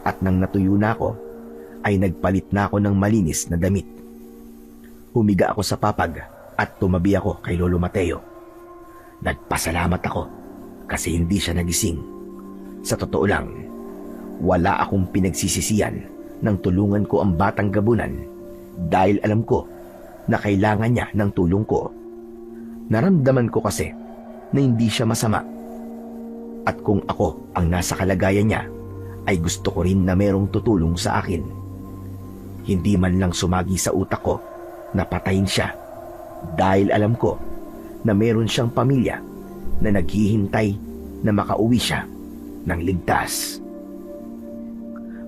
[SPEAKER 1] at nang natuyo na ako, ay nagpalit na ako ng malinis na damit. Humiga ako sa papag at tumabi ako kay Lolo Mateo. Nagpasalamat ako kasi hindi siya nagising. Sa totoo lang, wala akong pinagsisisihan nang tulungan ko ang batang gabunan dahil alam ko na kailangan niya ng tulong ko. Naramdaman ko kasi na hindi siya masama. At kung ako ang nasa kalagayan niya, ay gusto ko rin na merong tutulong sa akin. Hindi man lang sumagi sa utak ko na patayin siya dahil alam ko na meron siyang pamilya na naghihintay na makauwi siya ng ligtas.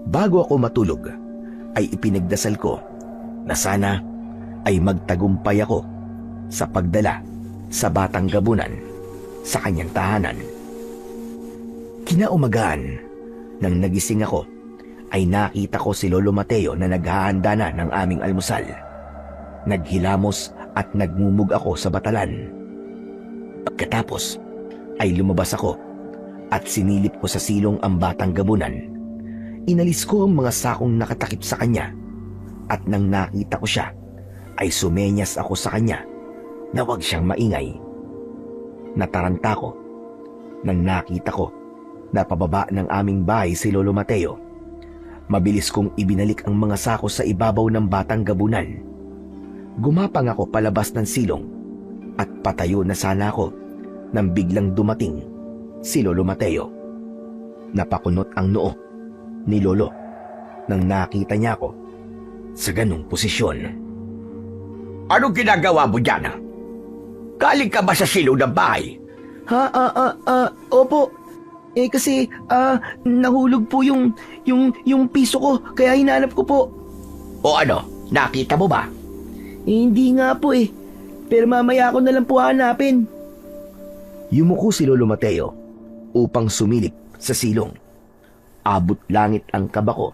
[SPEAKER 1] Bago ako matulog, ay ipinagdasal ko na sana ay magtagumpay ako sa pagdala sa batang gabunan sa kanyang tahanan. Kinaumagahan, nang nagising ako, ay nakita ko si Lolo Mateo na naghahanda na ng aming almusal. Naghilamos at nagmumug ako sa batalan. Pagkatapos, ay lumabas ako at sinilip ko sa silong ang batang gabunan. Inalis ko ang mga sakong nakatakip sa kanya at nang nakita ko siya, ay sumenyas ako sa kanya na huwag siyang maingay. Nataranta ko nang nakita ko na pababa ng aming bahay si Lolo Mateo. Mabilis kong ibinalik ang mga sako sa ibabaw ng batang gabunan. Gumapang ako palabas ng silong at patayo na sana ako nang biglang dumating si Lolo Mateo. Napakunot ang noo ni Lolo nang nakita niya ako sa ganong posisyon.
[SPEAKER 2] Anong ginagawa mo dyan? Galing ka ba sa silong ng bahay?
[SPEAKER 3] Opo. Kasi, nahulog po yung piso ko, kaya hinanap ko po.
[SPEAKER 2] O ano, nakita mo ba?
[SPEAKER 3] Hindi nga po pero mamaya ako na lang po hanapin.
[SPEAKER 1] Yumuko si Lolo Mateo upang sumilip sa silong. Abot langit ang kaba ko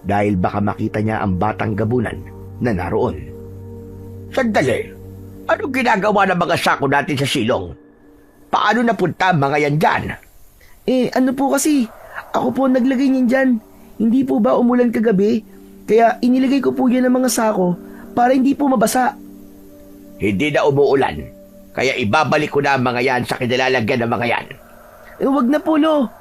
[SPEAKER 1] dahil baka makita niya ang batang gabunan na naroon.
[SPEAKER 2] Sandali, anong ginagawa ng mga sako natin sa silong? Paano napunta ang mga yan dyan?
[SPEAKER 3] Ano po kasi, ako po naglagay niyan dyan. Hindi po ba umulan kagabi? Kaya inilagay ko po yan ng mga sako para hindi po mabasa.
[SPEAKER 2] Hindi na umuulan, kaya ibabalik ko na ang mga yan sa kinilalagyan ng mga yan.
[SPEAKER 3] Wag na po, Lo.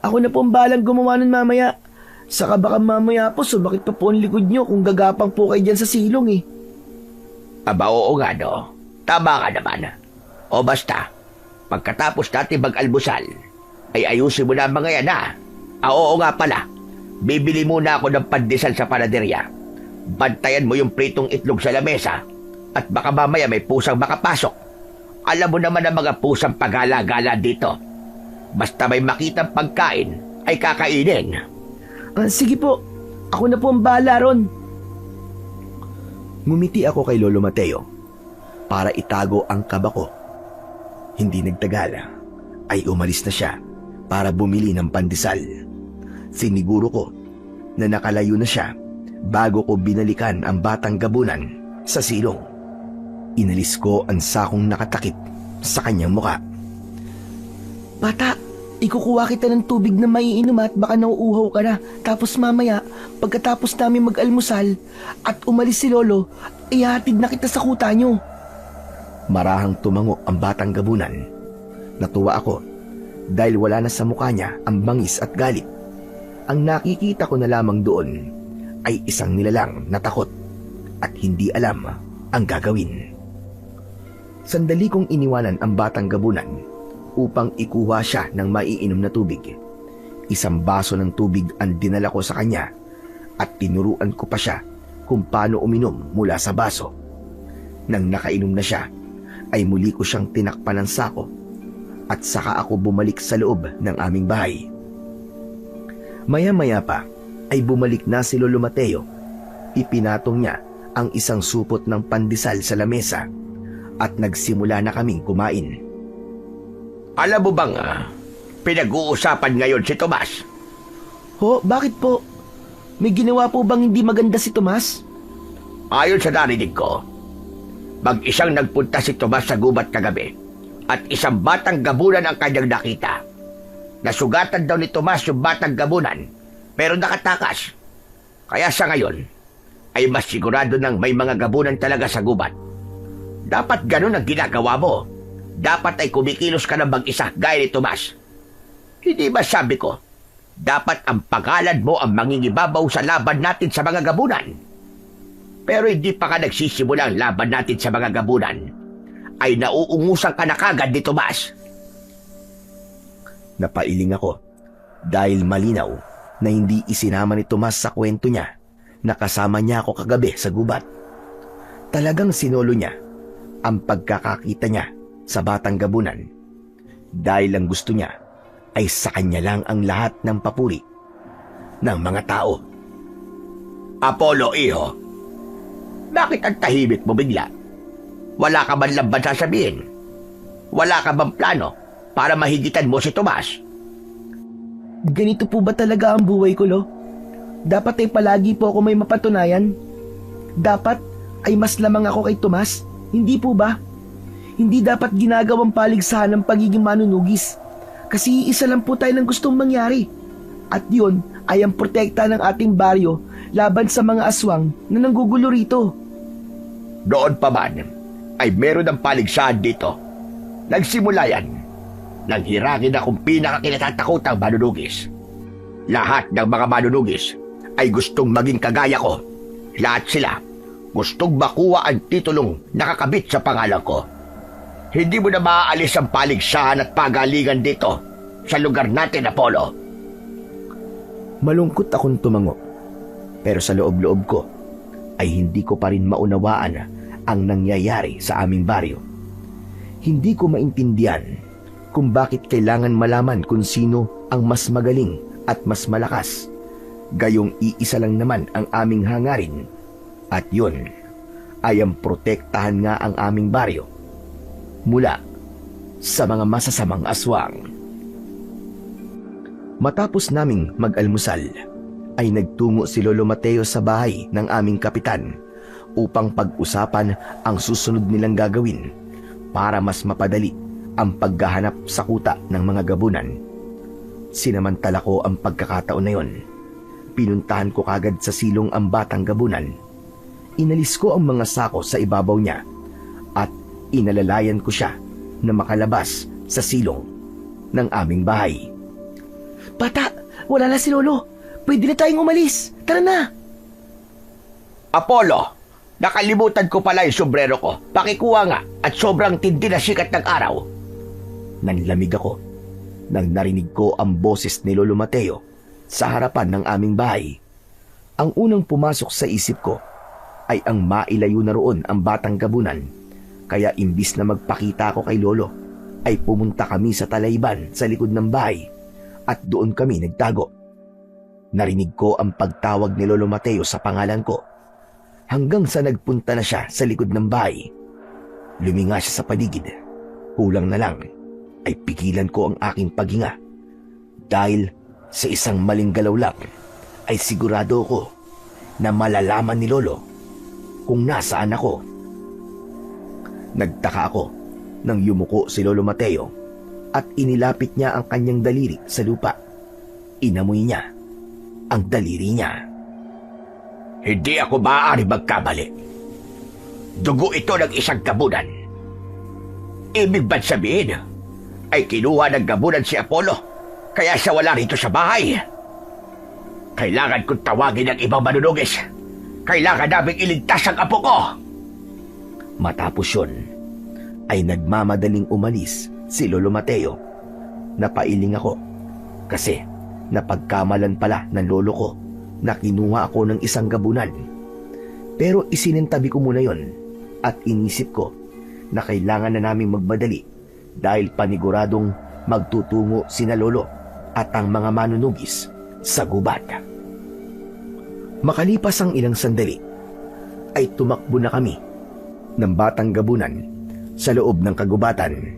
[SPEAKER 3] Ako na po ang balang gumawa nun mamaya. Saka baka mamaya po sumakit pa po ang likod nyo kung gagapang po kayo dyan sa silong
[SPEAKER 2] Aba, oo nga, no. Tama ka naman. O basta, pagkatapos natin mag-almusal, ay ayusin mo na ang mga yan, ha? Oo nga pala, bibili muna ako ng pandesal sa panaderya. Bantayan mo yung pritong itlog sa lamesa at baka mamaya may pusang makapasok. Alam mo naman ang mga pusang pagala-gala dito. Basta may makitang pagkain, ay kakainin.
[SPEAKER 3] Sige po, ako na po ang bahala ron.
[SPEAKER 1] Ngumiti ako kay Lolo Mateo para itago ang kaba ko. Hindi nagtagal, ay umalis na siya para bumili ng pandesal. Siniguro ko na nakalayo na siya bago ko binalikan ang batang gabunan sa silong. Inalis ko ang sakong nakatakip sa kanyang muka.
[SPEAKER 3] Bata, ikukuha kita ng tubig na maiinom at baka nauuhaw ka na. Tapos mamaya, pagkatapos namin mag-almusal at umalis si Lolo, ihatid na kita sa kuta nyo.
[SPEAKER 1] Marahang tumango ang batang gabunan. Natuwa ako dahil wala na sa mukha niya ang bangis at galit. Ang nakikita ko na lamang doon ay isang nilalang na takot at hindi alam ang gagawin. Sandali kong iniwanan ang batang gabunan upang ikuha siya ng maiinom na tubig. Isang baso ng tubig ang dinala ko sa kanya at tinuruan ko pa siya kung paano uminom mula sa baso. Nang nakainom na siya, ay muli ko siyang tinakpan ng sako at saka ako bumalik sa loob ng aming bahay. Maya-maya pa ay bumalik na si Lolo Mateo. Ipinatong niya ang isang supot ng pandesal sa lamesa at nagsimula na kaming kumain.
[SPEAKER 2] Alam mo bang pinag-uusapan ngayon si Tomas?
[SPEAKER 3] Ho, bakit po? May ginawa po bang hindi maganda si Tomas?
[SPEAKER 2] Ayon sa narinig ko, mag-isang nagpunta si Tomas sa gubat kagabi at isang batang gabunan ang kanyang nakita. Nasugatan daw ni Tomas yung batang gabunan pero nakatakas. Kaya sa ngayon ay mas sigurado nang may mga gabunan talaga sa gubat. Dapat ganun ang ginagawa mo. Dapat ay kumikilos ka ng mag-isa gaya ni Tomas. Hindi ba sabi ko, dapat ang pangalan mo ang mangingibabaw sa laban natin sa mga gabunan? Pero hindi pa ka nagsisimula ang laban natin sa mga gabunan, ay nauungusan ka na kagad ni Tomas.
[SPEAKER 1] Napailing ako dahil malinaw na hindi isinama ni Tomas sa kwento niya na kasama niya ako kagabi sa gubat. Talagang sinolo niya ang pagkakakita niya sa batang gabunan dahil ang gusto niya ay sa kanya lang ang lahat ng papuri ng mga tao.
[SPEAKER 2] Apollo, iho, bakit ang tahimik mo bigla? Wala ka man lang ba sasabihin? Wala ka bang plano para mahigitan mo si Tomas?
[SPEAKER 3] Ganito po ba talaga ang buhay ko, Lo? Dapat ay palagi po ako may mapatunayan? Dapat ay mas lamang ako kay Tomas? Hindi po ba? Hindi dapat ginagawang paligsahan ng pagiging manunugis. Kasi isa lang po tayo ng gustong mangyari. At yun ay ang protekta ng ating baryo laban sa mga aswang na nanggugulo rito.
[SPEAKER 2] Doon pa man, ay meron ng paligsahan dito. Nagsimula yan nang hirangin akong pinakakinatatakotang manunugis. Lahat ng mga manunugis ay gustong maging kagaya ko. Lahat sila gustong makuha ang titulong nakakabit sa pangalan ko. Hindi mo na maaalis ang paligsahan at pagalingan dito sa lugar natin, Apollo.
[SPEAKER 1] Malungkot akong tumango, pero sa loob-loob ko ay hindi ko pa rin maunawaan ang nangyayari sa aming baryo. Hindi ko maintindihan kung bakit kailangan malaman kung sino ang mas magaling at mas malakas. Gayong iisa lang naman ang aming hangarin, at yun ay ang protektahan nga ang aming baryo mula sa mga masasamang aswang. Matapos naming mag-almusal, ay nagtungo si Lolo Mateo sa bahay ng aming kapitan upang pag-usapan ang susunod nilang gagawin para mas mapadali ang paghahanap sa kuta ng mga gabunan. Sinamantala ko ang pagkakataon na yon. Pinuntahan ko kagad sa silong ang batang gabunan. Inalis ko ang mga sako sa ibabaw niya at inalalayan ko siya na makalabas sa silong ng aming bahay.
[SPEAKER 3] Bata, wala na si Lolo. Pwede na tayong umalis. Tara na.
[SPEAKER 2] Apollo, nakalimutan ko pala yung sombrero ko. Pakikuha nga at sobrang tindi na sikat ng araw.
[SPEAKER 1] Nanlamig ako nang narinig ko ang boses ni Lolo Mateo sa harapan ng aming bahay. Ang unang pumasok sa isip ko ay ang mailayo na roon ang batang gabunan. Kaya imbis na magpakita ako kay Lolo, ay pumunta kami sa talayban sa likod ng bahay at doon kami nagtago. Narinig ko ang pagtawag ni Lolo Mateo sa pangalan ko hanggang sa nagpunta na siya sa likod ng bahay. Luminga siya sa paligid. Kulang na lang ay pigilan ko ang aking paghinga dahil sa isang maling galaw lang ay sigurado ko na malalaman ni Lolo kung nasaan ako. Nagtaka ako nang yumuko si Lolo Mateo at inilapit niya ang kanyang daliri sa lupa. Inamoy niya ang daliri niya.
[SPEAKER 2] Hindi ako maaari magkamali. Dugo ito ng isang gabunan. Ibig ba't sabihin ay kinuha ng gabunan si Apollo kaya siya wala rito sa bahay? Kailangan kong tawagin ang ibang manunugis. Kailangan naming iligtas ang apo ko.
[SPEAKER 1] Matapos yun, ay nagmamadaling umalis si Lolo Mateo. Napailing ako kasi napagkamalan pala ng lolo ko na kinuha ako ng isang gabunan. Pero isinintabi ko muna yon at inisip ko na kailangan na naming magmadali dahil paniguradong magtutungo sina Lolo at ang mga manunugis sa gubat. Makalipas ang ilang sandali, ay tumakbo na kami ng batang gabunan sa loob ng kagubatan.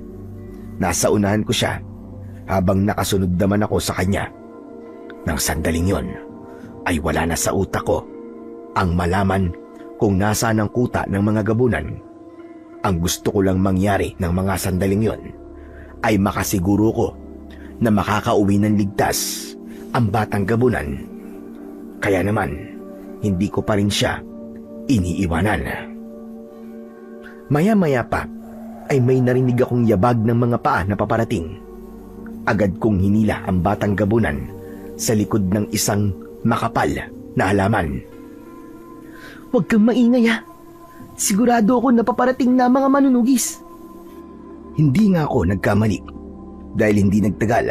[SPEAKER 1] Nasa unahan ko siya habang nakasunod naman ako sa kanya. Nang sandaling yon, ay wala na sa utak ko ang malaman kung nasaan ang kuta ng mga gabunan. Ang gusto ko lang mangyari ng mga sandaling yon ay makasiguro ko na makakauwi ng ligtas ang batang gabunan. Kaya naman, hindi ko pa rin siya iniiwanan. Maya-maya pa ay may narinig akong yabag ng mga paa na paparating. Agad kong hinila ang batang gabunan sa likod ng isang makapal na halaman.
[SPEAKER 3] Huwag kang maingay ha. Sigurado ako na paparating na mga manunugis.
[SPEAKER 1] Hindi nga ako nagkamali dahil hindi nagtagal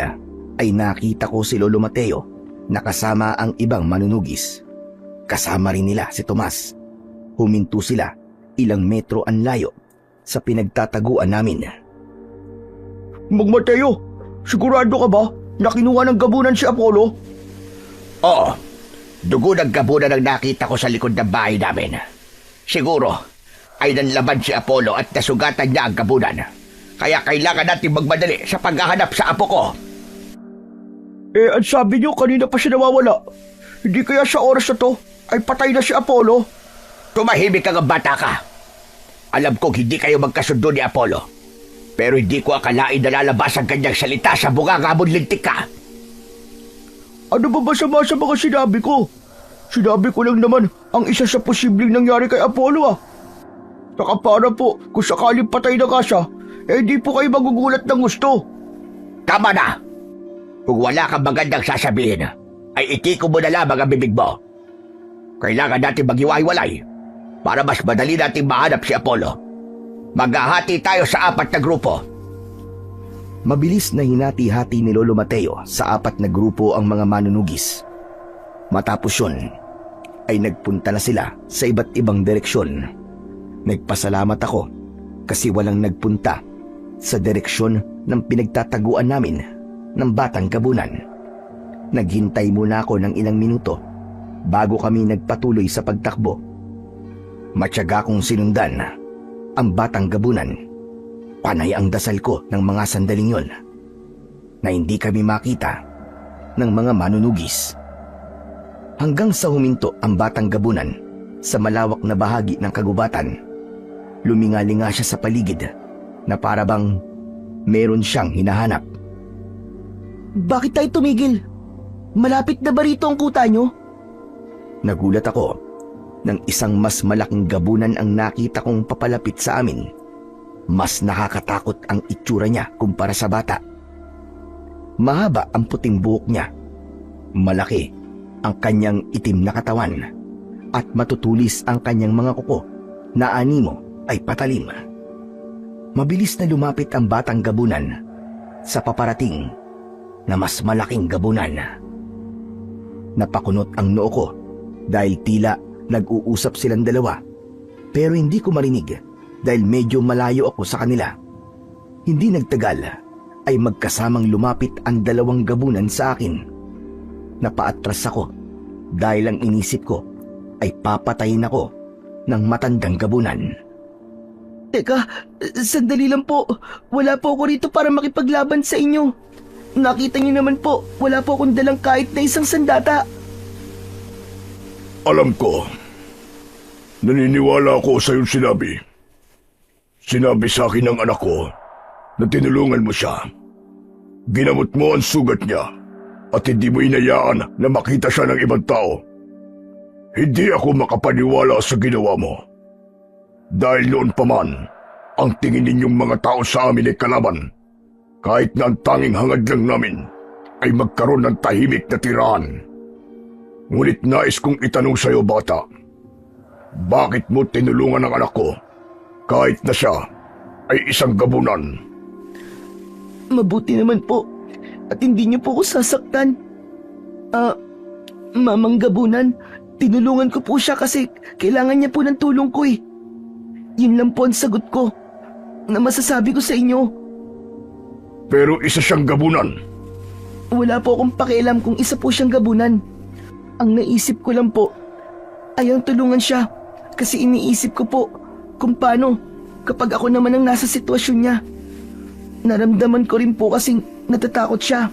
[SPEAKER 1] ay nakita ko si Lolo Mateo na kasama ang ibang manunugis. Kasama rin nila si Tomas. Huminto sila ilang metro ang layo sa pinagtataguan namin.
[SPEAKER 2] Mang Mateo, sigurado ka ba na kinuha ng gabunan si Apollo? Oo, dugo ng gabunan ang nakita ko sa likod ng bahay namin. Siguro ay nanlaban si Apollo at nasugatan niya ang gabunan. Kaya kailangan natin magmadali sa paghahanap sa apo ko. Ang sabi niyo kanina pa siya nawawala. Hindi kaya sa oras na to ay patay na si Apollo? Tumahimik ka ng bata ka. Alam kong hindi kayo magkasundo ni Apollo. Pero hindi ko akalain na lalabas ang kanyang salita sa bunga ngamon lintik ka. Ano ba masama sa mga sinabi ko? Sinabi ko lang naman ang isa sa posibleng nangyari kay Apollo Saka para po, kung sakaling patay na ka siya, hindi po kayo magugulat ng gusto. Tama na! Kung wala kang magandang sasabihin, ay itiko mo na lamang ang bibig mo. Kailangan natin maghiwa-hiwalay para mas madali natin mahanap si Apollo. Maghahati tayo sa 4 na grupo.
[SPEAKER 1] Mabilis na hinati-hati ni Lolo Mateo sa 4 na grupo ang mga manunugis. Matapos yun, ay nagpunta na sila sa iba't ibang direksyon. Nagpasalamat ako kasi walang nagpunta sa direksyon ng pinagtataguan namin ng batang gabunan. Naghintay muna ako ng ilang minuto bago kami nagpatuloy sa pagtakbo. Matyaga kong sinundan ang batang gabunan. Panay ang dasal ko ng mga sandaling yon na hindi kami makita ng mga manunugis. Hanggang sa huminto ang batang gabunan sa malawak na bahagi ng kagubatan. Lumingalinga siya sa paligid na para bang meron siyang hinahanap.
[SPEAKER 3] Bakit tayo tumigil? Malapit na ba rito ang kuta nyo?
[SPEAKER 1] Nagulat ako nang isang mas malaking gabunan ang nakita kong papalapit sa amin. Mas nakakatakot ang itsura niya kumpara sa bata. Mahaba ang puting buhok niya. Malaki ang kanyang itim na katawan at matutulis ang kanyang mga kuko na animo ay patalim. Mabilis na lumapit ang batang gabunan sa paparating na mas malaking gabunan. Napakunot ang noo ko dahil tila nag-uusap silang dalawa, pero hindi ko marinig dahil medyo malayo ako sa kanila. Hindi nagtagal ay magkasamang lumapit ang 2 gabunan sa akin. Napaatras ako dahil ang inisip ko ay papatayin ako ng matandang gabunan.
[SPEAKER 3] Teka, sandali lang po. Wala po ako rito para makipaglaban sa inyo. Nakita niyo naman po, wala po akong dalang kahit na isang sandata.
[SPEAKER 4] Alam ko. Naniniwala ako sa iyong sinabi. Sinabi sa akin ng anak ko na tinulungan mo siya. Ginamot mo ang sugat niya at hindi mo inayaan na makita siya ng ibang tao. Hindi ako makapaniwala sa ginawa mo. Dahil noon pa man, ang tingin ninyong mga tao sa amin ay kalaban. Kahit na ang tanging hangad lang namin ay magkaroon ng tahimik na tirahan. Ngunit nais kong itanong sa iyo, bata. Bakit mo tinulungan ang anak ko kahit na siya ay isang gabunan?
[SPEAKER 3] Mabuti naman po at hindi niyo po ako sasaktan. Mamang gabunan, tinulungan ko po siya kasi kailangan niya po ng tulong ko eh. Yun lang po ang sagot ko na masasabi ko sa inyo.
[SPEAKER 4] Pero isa siyang gabunan.
[SPEAKER 3] Wala po akong pakialam kung isa po siyang gabunan. Ang naisip ko lang po ay ang tulungan siya kasi iniisip ko po kung paano kapag ako naman ang nasa sitwasyon niya. Naramdaman ko rin po kasing natatakot siya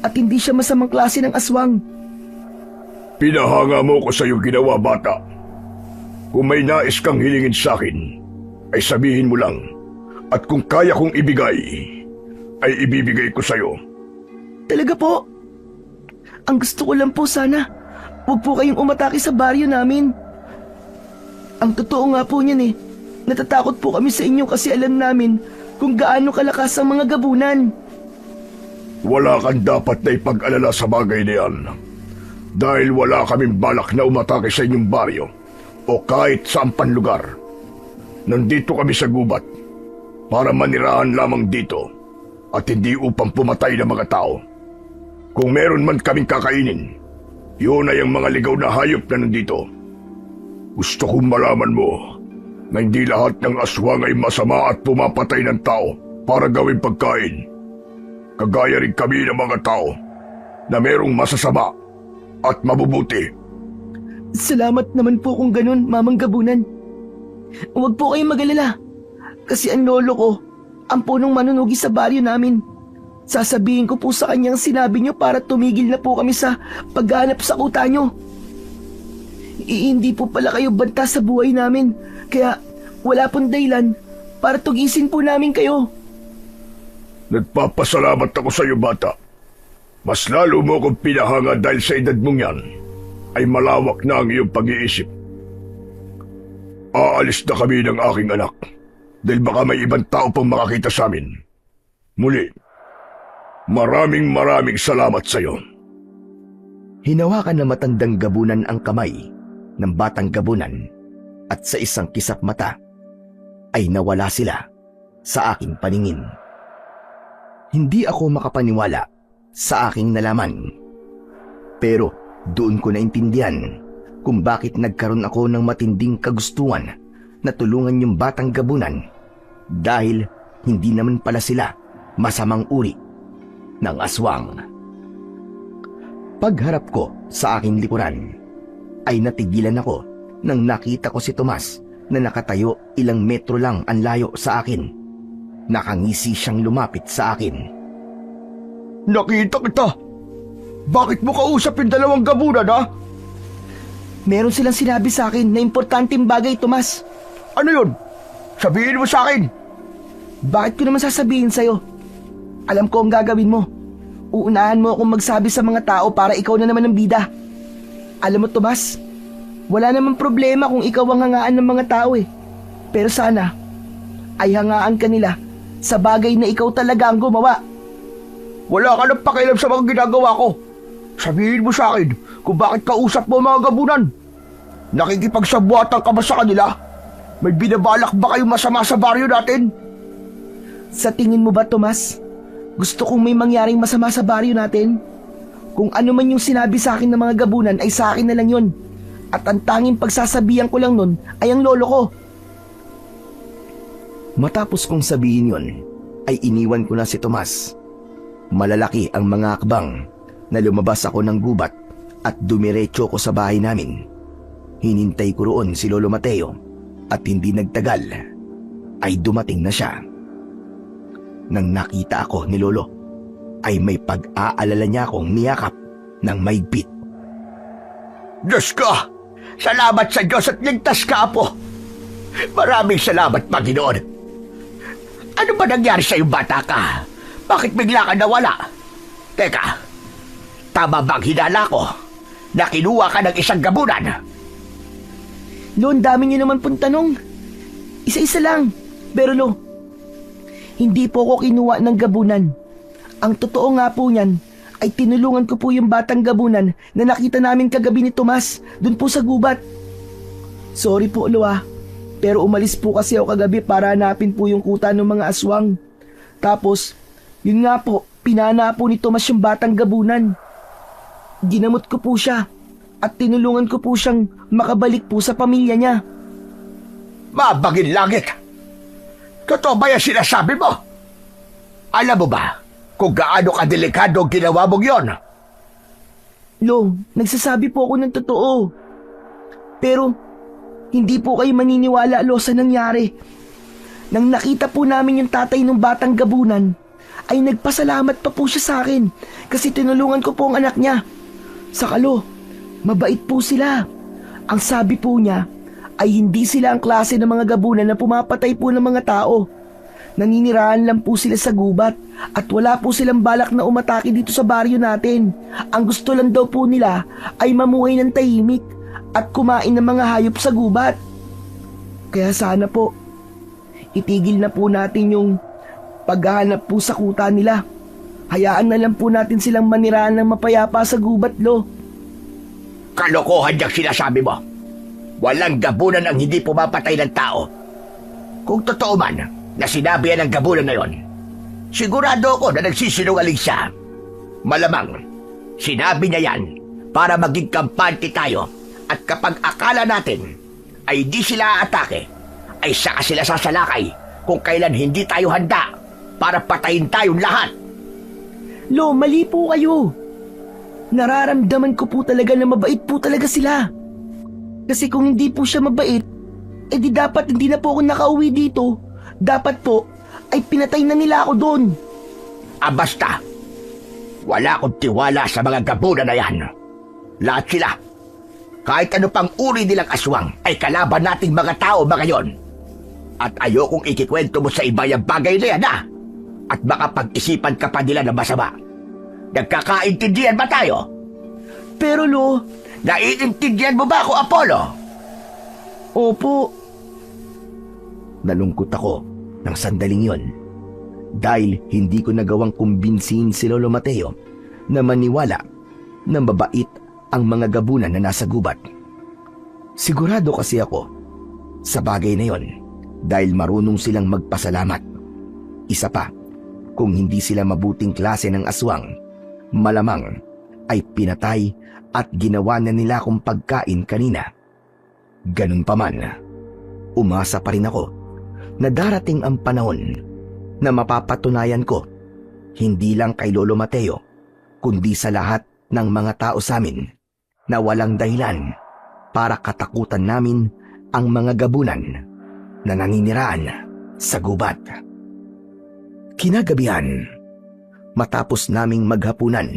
[SPEAKER 3] at hindi siya masamang klase ng aswang.
[SPEAKER 4] Pinahanga mo ko sa iyong ginawa, bata. Kung may nais kang hilingin sa akin, ay sabihin mo lang. At kung kaya kong ibigay, ay ibibigay ko sa iyo.
[SPEAKER 3] Talaga po? Ang gusto ko lang po sana, huwag po kayong umatake sa baryo namin. Ang totoo nga po niyan eh, natatakot po kami sa inyo kasi alam namin kung gaano kalakas ang mga gabunan.
[SPEAKER 4] Wala kang dapat na ipag-alala sa bagay na yan. Dahil wala kaming balak na umatake sa inyong baryo o kahit saan pang lugar. Nandito kami sa gubat para manirahan lamang dito at hindi upang pumatay ng mga tao. Kung meron man kaming kakainin, yun ay ang mga ligaw na hayop na nandito. Gusto kong malaman mo na hindi lahat ng aswang ay masama at pumapatay ng tao para gawing pagkain. Kagaya rin kami ng mga tao na merong masasama at mabubuti.
[SPEAKER 3] Salamat naman po kung ganun, Mamang Gabunan. Huwag po kayong mag-alala kasi ang lolo ko, ang punong manunugi sa baryo namin. Sasabihin ko po sa kanyang sinabi niyo para tumigil na po kami sa paghanap sa kuta niyo. Hindi po pala kayo banta sa buhay namin, kaya wala pong dahilan para tugisin po namin kayo.
[SPEAKER 4] Nagpapasalamat ako sa iyo, bata. Mas lalo mo akong pinahanga dahil sa edad mong yan ay malawak na ang iyong pag-iisip. Aalis na kami ng aking anak dahil baka may ibang tao pang makakita sa amin. Muli, maraming salamat sa iyo.
[SPEAKER 1] Hinawakan ng matandang gabunan ang kamay ng batang gabunan at sa isang kisap mata ay nawala sila sa aking paningin. Hindi ako makapaniwala sa aking nalaman. Pero doon ko naintindihan kung bakit nagkaroon ako ng matinding kagustuhan na tulungan yung batang gabunan dahil hindi naman pala sila masamang uri ng aswang. Pagharap ko sa aking likuran ay natigilan ako nang nakita ko si Tomas na nakatayo ilang metro lang ang layo sa akin. Nakangisi siyang lumapit sa akin.
[SPEAKER 2] Nakita kita! Bakit mo kausap yung dalawang gabunan, ha?
[SPEAKER 3] Meron silang sinabi sa akin na importanteng bagay, Tomas.
[SPEAKER 2] Ano yun? Sabihin mo sa akin!
[SPEAKER 3] Bakit ko naman sasabihin sa'yo? Alam ko ang gagawin mo. Uunahan mo akong magsabi sa mga tao para ikaw na naman ang bida. Alam mo, Tomas, wala namang problema kung ikaw ang hangaan ng mga tao eh. Pero sana, ay hangaan ka nila sa bagay na ikaw talaga ang gumawa.
[SPEAKER 2] Wala ka nang pakialam sa mga ginagawa ko. Sabihin mo sa akin kung bakit kausap mo mga gabunan. Nakikipagsabuatan ka ba sa kanila? May binabalak ba kayong masama sa baryo natin?
[SPEAKER 3] Sa tingin mo ba, Tomas, gusto kong may mangyaring masama sa baryo natin? Kung ano man yung sinabi sa akin ng mga gabunan ay sa akin na lang yun. At ang tanging pagsasabihan ko lang nun ay ang lolo ko.
[SPEAKER 1] Matapos kong sabihin yon, ay iniwan ko na si Tomas. Malalaki ang mga akbang na lumabas ako ng gubat at dumiretso ko sa bahay namin. Hinintay ko roon si Lolo Mateo at hindi nagtagal ay dumating na siya. Nang nakita ako ni Lolo ay may pag-aalala niya akong niyakap ng maigpit.
[SPEAKER 2] Diyos ko! Salamat sa Diyos at ligtas ka, Apo! Maraming salamat, Panginoon! Ano ba nangyari sa iyong bata ka? Bakit bigla ka nawala? Teka, tama bang hinala ko na kinuha ka ng isang gabunan?
[SPEAKER 3] Lo, ang dami niyo naman pong tanong. Isa-isa lang. Pero Lo, hindi po ako kinuha ng gabunan. Ang totoo nga po niyan ay tinulungan ko po yung batang gabunan na nakita namin kagabi ni Tomas dun po sa gubat. Sorry po, Lo pero umalis po kasi ako kagabi para hanapin po yung kuta ng mga aswang. Tapos, yun nga po, pinana po ni Tomas yung batang gabunan. Ginamot ko po siya at tinulungan ko po siyang makabalik po sa pamilya niya.
[SPEAKER 2] Mabagin langit! Totoo ba yung sinasabi mo? Alam mo ba kung gaano kadelikado ang ginawa mong yon?
[SPEAKER 3] Lo, nagsasabi po ako ng totoo. Pero, hindi po kayo maniniwala, Lo, sa nangyari. Nang nakita po namin yung tatay ng batang gabunan, ay nagpasalamat pa po siya sa akin kasi tinulungan ko po ang anak niya. Saka Lo, Mabait po sila. Ang sabi po niya ay hindi sila ang klase ng mga gabunan na pumapatay po ng mga tao. Naninirahan lang po sila sa gubat at wala po silang balak na umatake dito sa baryo natin. Ang gusto lang daw po nila ay mamuhay ng tahimik at kumain ng mga hayop sa gubat. Kaya sana po, itigil na po natin yung paghahanap po sa kuta nila. Hayaan na lang po natin silang manirahan ng mapayapa sa gubat, Lo.
[SPEAKER 2] Kalokohan yung sinasabi mo. Walang gabunan ang hindi pumapatay ng tao. Kung totoo man na sinabi yan ng gabunan na yon, sigurado ako na nagsisinungaling siya. Malamang, sinabi niya yan para maging kampante tayo at kapag akala natin ay di sila aatake, ay saka sila sasalakay kung kailan hindi tayo handa para patayin tayong lahat.
[SPEAKER 3] Lo, mali po kayo. Nararamdaman ko po talaga na mabait po talaga sila. Kasi kung hindi po siya mabait, di dapat hindi na po ako nakauwi dito. Dapat po ay pinatay na nila ako doon.
[SPEAKER 2] Basta, wala akong tiwala sa mga gabunan na yan. Lahat sila, kahit ano pang uri nilang aswang, ay kalaban nating mga tao mga yon. At ayokong ikikwento mo sa iba yung bagay na yan, At baka pag-isipan ka pa nila na masama. Nagkakaintindihan ba tayo?
[SPEAKER 3] Pero Lo,
[SPEAKER 2] naiintindihan mo ba ako, Apollo?
[SPEAKER 3] opo.
[SPEAKER 1] Nalungkot ako ng sandaling yon dahil hindi ko nagawang kumbinsihin si Lolo Mateo na maniwala na mabait ang mga gabunan na nasa gubat. Sigurado kasi ako sa bagay na yon dahil marunong silang magpasalamat. Isa pa, kung hindi sila mabuting klase ng aswang, malamang ay pinatay at ginawa na nila akong pagkain kanina. Ganun pa man, umasa pa rin ako na darating ang panahon na mapapatunayan ko hindi lang kay Lolo Mateo kundi sa lahat ng mga tao sa amin na walang dahilan para katakutan namin ang mga gabunan na naniniraan sa gubat. Kinagabihan, matapos naming maghapunan,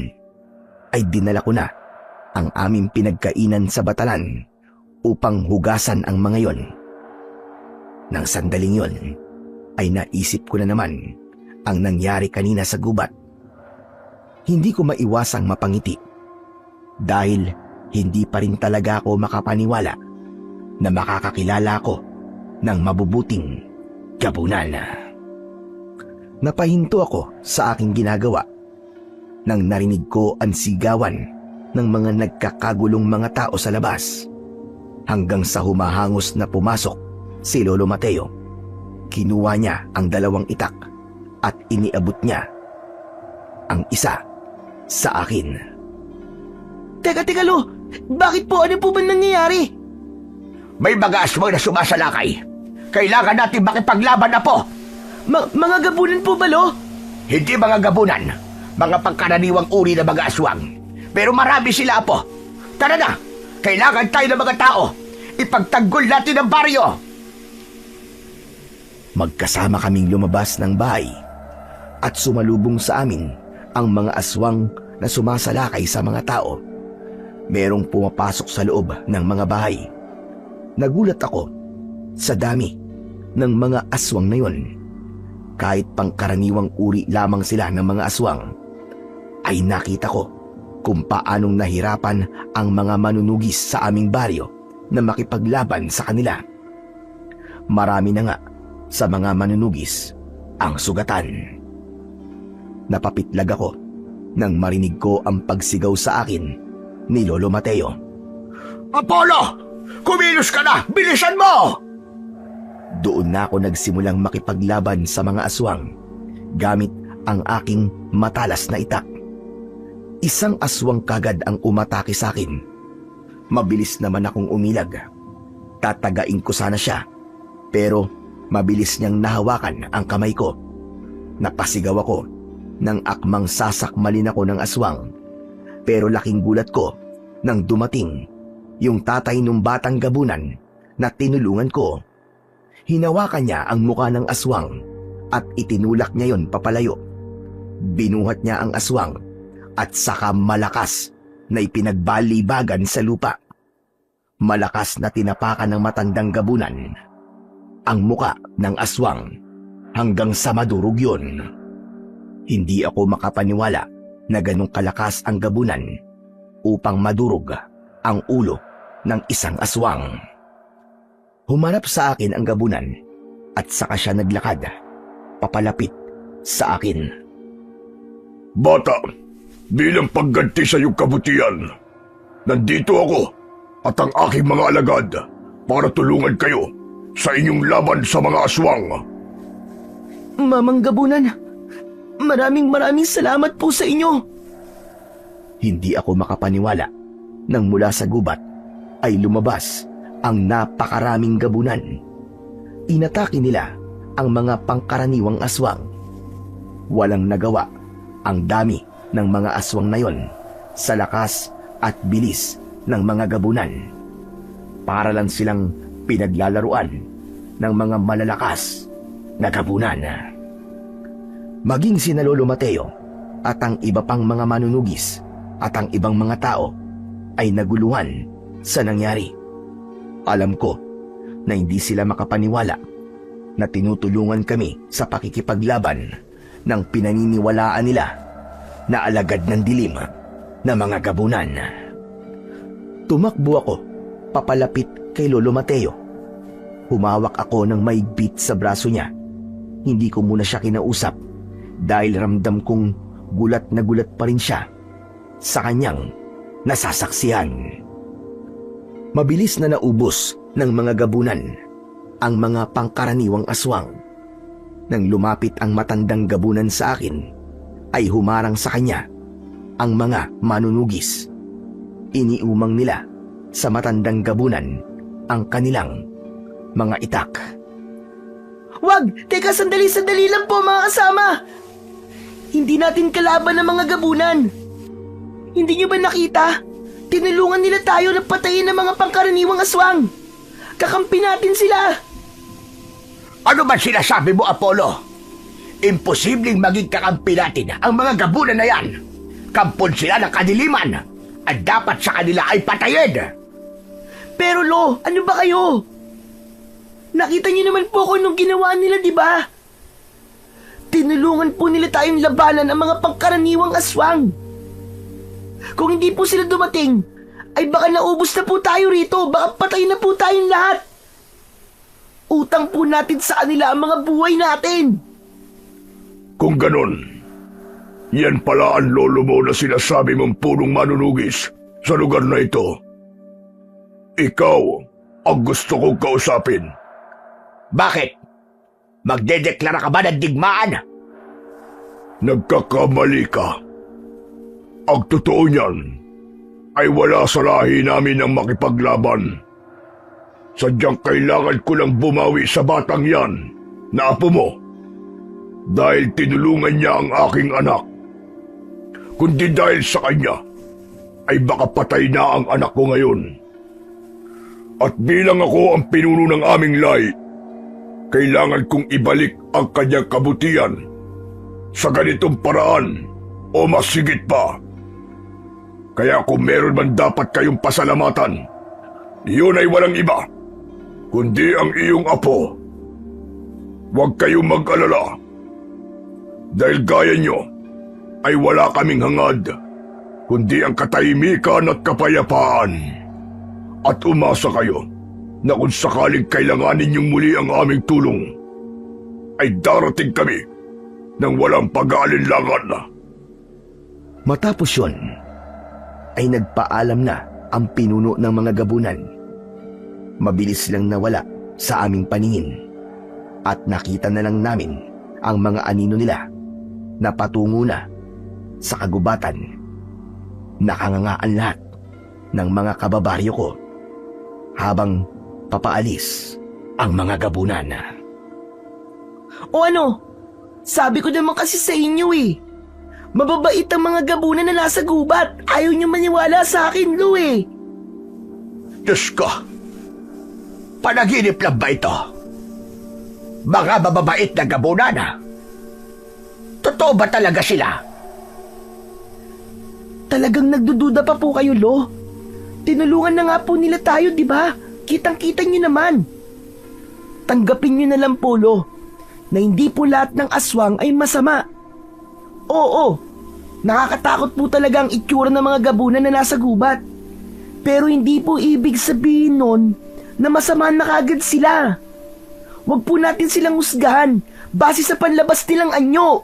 [SPEAKER 1] ay dinala ko na ang aming pinagkainan sa batalan upang hugasan ang mga yon. Nang sandaling yon, ay naisip ko na naman ang nangyari kanina sa gubat. Hindi ko maiwasang mapangiti dahil hindi pa rin talaga ako makapaniwala na makakakilala ko ng mabubuting gabunan. Napahinto ako sa aking ginagawa nang narinig ko ang sigawan ng mga nagkakagulong mga tao sa labas hanggang sa humahangos na pumasok si Lolo Mateo. Kinuha niya ang 2 itak at iniabot niya ang isa sa akin.
[SPEAKER 3] Teka, Lo, bakit po? Ano po ba nangyayari?
[SPEAKER 2] May mga aswang na sumasalakay. Kailangan natin makipaglaban na po.
[SPEAKER 3] Mga gabunan po ba, Lo?
[SPEAKER 2] Hindi mga gabunan, mga pangkaraniwang uri na mga aswang. Pero marami sila, Apo. Tara na, kailangan tayo ng mga tao. Ipagtanggol natin ang baryo.
[SPEAKER 1] Magkasama kaming lumabas ng bahay at sumalubong sa amin ang mga aswang na sumasalakay sa mga tao. Merong pumapasok sa loob ng mga bahay. Nagulat ako sa dami ng mga aswang na yun. Kahit pangkaraniwang uri lamang sila ng mga aswang, ay nakita ko kung paanong nahirapan ang mga manunugis sa aming baryo na makipaglaban sa kanila. Marami na nga sa mga manunugis ang sugatan. Napapitlag ako nang marinig ko ang pagsigaw sa akin ni Lolo Mateo.
[SPEAKER 2] Apollo! Kumilos ka na! Bilisan mo!
[SPEAKER 1] Doon na ako nagsimulang makipaglaban sa mga aswang gamit ang aking matalas na itak. Isang aswang kagad ang umatake sa akin. Mabilis naman akong umilag. Tatagain ko sana siya, pero mabilis niyang nahawakan ang kamay ko. Napasigaw ako nang akmang sasakmalin ako ng aswang. Pero laking gulat ko nang dumating yung tatay ng batang gabunan na tinulungan ko. Hinawakan niya ang muka ng aswang at itinulak niya yon papalayo. Binuhat niya ang aswang at saka malakas na ipinagbalibagan sa lupa. Malakas na tinapakan ng matandang gabunan ang muka ng aswang hanggang sa madurog yun. Hindi ako makapaniwala na ganong kalakas ang gabunan upang madurog ang ulo ng isang aswang. Humarap sa akin ang gabunan at saka siya naglakad papalapit sa akin.
[SPEAKER 4] Bata, bilang pagganti sa iyong kabutihan, nandito ako at ang aking mga alagad para tulungan kayo sa inyong laban sa mga aswang.
[SPEAKER 3] Mamang Gabunan, maraming salamat po sa inyo.
[SPEAKER 1] Hindi ako makapaniwala nang mula sa gubat ay lumabas ang napakaraming gabunan. Inatake nila ang mga pangkaraniwang aswang. Walang nagawa ang dami ng mga aswang na yon sa lakas at bilis ng mga gabunan. Para lang silang pinaglalaruan ng mga malalakas na gabunan. Maging sina Lolo Mateo at ang iba pang mga manunugis at ang ibang mga tao ay naguluhan sa nangyari. Alam ko na hindi sila makapaniwala na tinutulungan kami sa pakikipaglaban ng pinaniniwalaan nila na alagad ng dilim na mga gabunan. Tumakbo ako papalapit kay Lolo Mateo. Humawak ako ng maigpit sa braso niya. Hindi ko muna siya kinausap dahil ramdam kong gulat na gulat pa rin siya sa kanyang nasasaksihan. Mabilis na naubos ng mga gabunan ang mga pangkaraniwang aswang. Nang lumapit ang matandang gabunan sa akin, ay humarang sa kanya ang mga manunugis. Iniumang nila sa matandang gabunan ang kanilang mga itak.
[SPEAKER 3] Wag! Teka, sandali lang po mga kasama! Hindi natin kalaban ng mga gabunan. Hindi nyo ba nakita? Tinulungan nila tayo na patayin ng mga pangkaraniwang aswang. Kakampi natin sila.
[SPEAKER 2] Ano ba sinasabi mo, Apollo? Imposibleng maging kakampi natin ang mga gabunan na yan. Kampon sila ng kadiliman at dapat sa kanila ay patayin.
[SPEAKER 3] Pero Lo, ano ba kayo? Nakita niyo naman po kung anong ginawa nila, di ba? Tinulungan po nila tayong labanan ang mga pangkaraniwang aswang. Kung hindi po sila dumating, ay baka naubos na po tayo rito. Baka patay na po tayong lahat. Utang po natin sa kanila ang mga buhay natin.
[SPEAKER 4] Kung ganon, yan pala ang lolo mo na sinasabi mong punong manunugis sa lugar na ito. Ikaw ang gusto kong kausapin.
[SPEAKER 2] Bakit? Magdedeklara ka ba ng digmaan?
[SPEAKER 4] Nagkakamali ka. Ang totoo niyan ay wala sa lahi namin ang makipaglaban. Sadyang kailangan ko lang bumawi sa batang yan na apo mo dahil tinulungan niya ang aking anak. Kundi dahil sa kanya ay baka patay na ang anak ko ngayon. At bilang ako ang pinuno ng aming lahi, kailangan kong ibalik ang kanyang kabutihan sa ganitong paraan o mas higit pa. Kaya kung meron man dapat kayong pasalamatan, iyon ay walang iba, kundi ang iyong apo. Huwag kayong mag-alala. Dahil gaya nyo, ay wala kaming hangad, kundi ang katahimikan at kapayapaan. At umasa kayo na kung sakaling kailanganin niyong muli ang aming tulong, ay darating kami nang walang pag-aalinlangan.
[SPEAKER 1] Matapos yun, ay nagpaalam na ang pinuno ng mga gabunan. Mabilis lang nawala sa aming paningin at nakita na lang namin ang mga anino nila na patungo na sa kagubatan. Nakangangaan lahat ng mga kababaryo ko habang papaalis ang mga gabunan.
[SPEAKER 3] O ano? Sabi ko naman kasi sa inyo eh. Mababait ang mga gabunan na nasa gubat. Ayaw niyo maniwala sa akin, Lo eh.
[SPEAKER 2] Diyos ko, panaginip lang ba ito? Mga mababait na gabunan. Totoo ba talaga sila?
[SPEAKER 3] Talagang nagdududa pa po kayo, Lo? Tinulungan na nga po nila tayo, di ba? Kitang-kita nyo naman. Tanggapin nyo na lang po, Lo, na hindi po lahat ng aswang ay masama. Oo, nakakatakot po talaga ang itsura ng mga gabunan na nasa gubat. Pero hindi po ibig sabihin nun na masama na kagad sila. Huwag po natin silang husgahan base sa panlabas nilang anyo.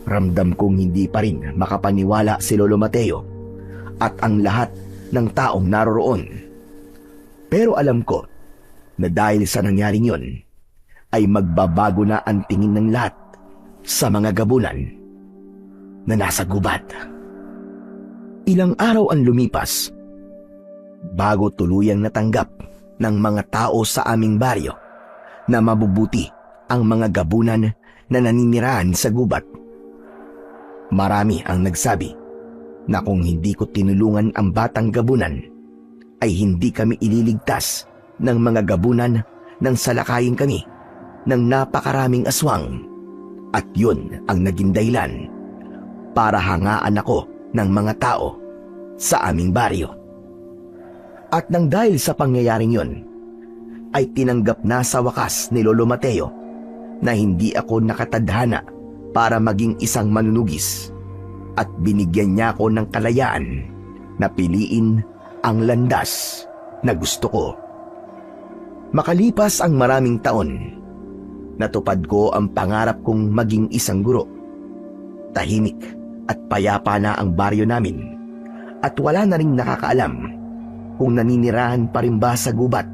[SPEAKER 1] Ramdam kong hindi pa rin makapaniwala si Lolo Mateo at ang lahat ng taong naroroon. Pero alam ko na dahil sa nangyaring yon, ay magbabago na ang tingin ng lahat sa mga gabunan na nasa gubat. Ilang araw ang lumipas bago tuluyang natanggap ng mga tao sa aming baryo na mabubuti ang mga gabunan na naninirahan sa gubat. Marami ang nagsabi na kung hindi ko tinulungan ang batang gabunan, ay hindi kami ililigtas ng mga gabunan nang salakayin kami ng napakaraming aswang. At yun ang naging dahilan para hangaan ako ng mga tao sa aming baryo. At nang dahil sa pangyayaring yun, ay tinanggap na sa wakas ni Lolo Mateo na hindi ako nakatadhana para maging isang manunugis, at binigyan niya ako ng kalayaan na piliin ang landas na gusto ko. Makalipas ang maraming taon, natupad ko ang pangarap kong maging isang guro. Tahimik at payapa na ang baryo namin, at wala na ring nakakaalam kung naninirahan pa rin ba sa gubat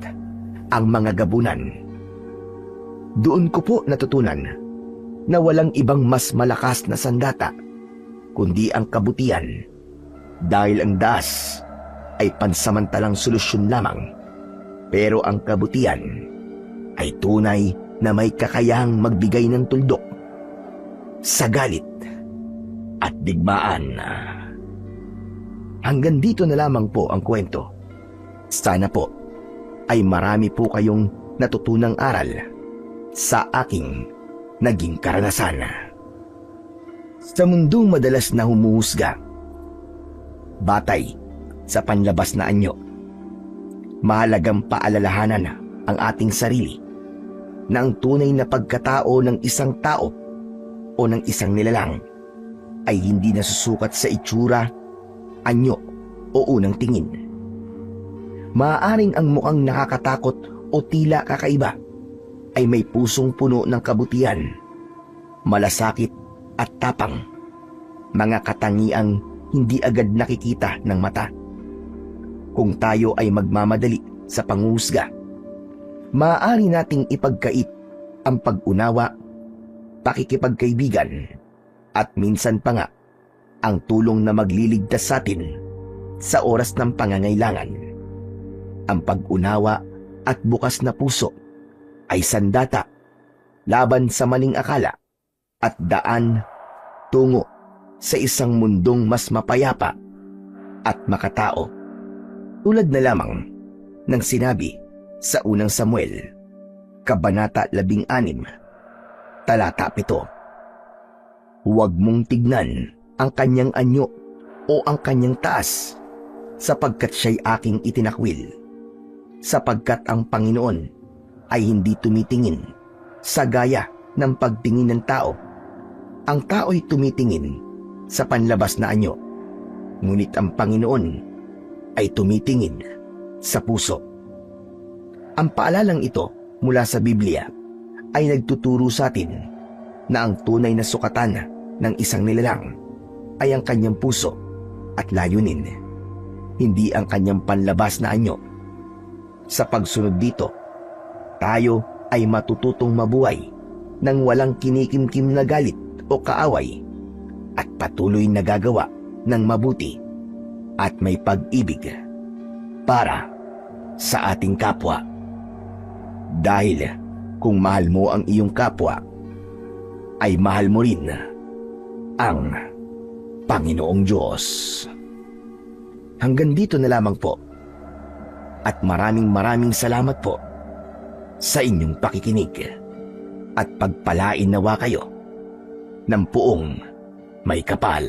[SPEAKER 1] ang mga gabunan. Doon ko po natutunan na walang ibang mas malakas na sandata kundi ang kabutihan, dahil ang daas ay pansamantalang solusyon lamang, pero ang kabutihan ay tunay na may kakayahang magbigay ng tuldok sa galit at digmaan. Hanggang dito na lamang po ang kwento. Sana po ay marami po kayong natutunang aral sa aking naging karanasan. Sa mundong madalas na humuhusga, batay sa panlabas na anyo, mahalagang paalalahanan ang ating sarili na ang tunay na pagkatao ng isang tao o ng isang nilalang ay hindi nasusukat sa itsura, anyo o unang tingin. Maaaring ang mukhang nakakatakot o tila kakaiba ay may pusong puno ng kabutihan, malasakit at tapang, mga katangiang hindi agad nakikita ng mata. Kung tayo ay magmamadali sa panghuhusga, maaari nating ipagkait ang pag-unawa, pakikipagkaibigan, at minsan pa nga ang tulong na magliligtas sa atin sa oras ng pangangailangan. Ang pag-unawa at bukas na puso ay sandata laban sa maling akala at daan tungo sa isang mundong mas mapayapa at makatao. Tulad na lamang ng sinabi sa unang Samuel, Kabanata 16, Talata 7. Huwag mong tignan ang kanyang anyo o ang kanyang taas, sapagkat siya'y aking itinakwil. Sapagkat ang Panginoon ay hindi tumitingin sa gaya ng pagtingin ng tao. Ang tao'y tumitingin sa panlabas na anyo, ngunit ang Panginoon ay tumitingin sa puso. Ang paalalang ito mula sa Biblia ay nagtuturo sa atin na ang tunay na sukatan ng isang nilalang ay ang kanyang puso at layunin, hindi ang kanyang panlabas na anyo. Sa pagsunod dito, tayo ay matututong mabuhay nang walang kinikimkim na galit o kaaway, at patuloy na gagawa ng mabuti at may pag-ibig para sa ating kapwa. Dahil kung mahal mo ang iyong kapwa, ay mahal mo rin ang Panginoong Diyos. Hanggang dito na lamang po, at maraming salamat po sa inyong pakikinig, at pagpalain nawa kayo ng puong may kapal.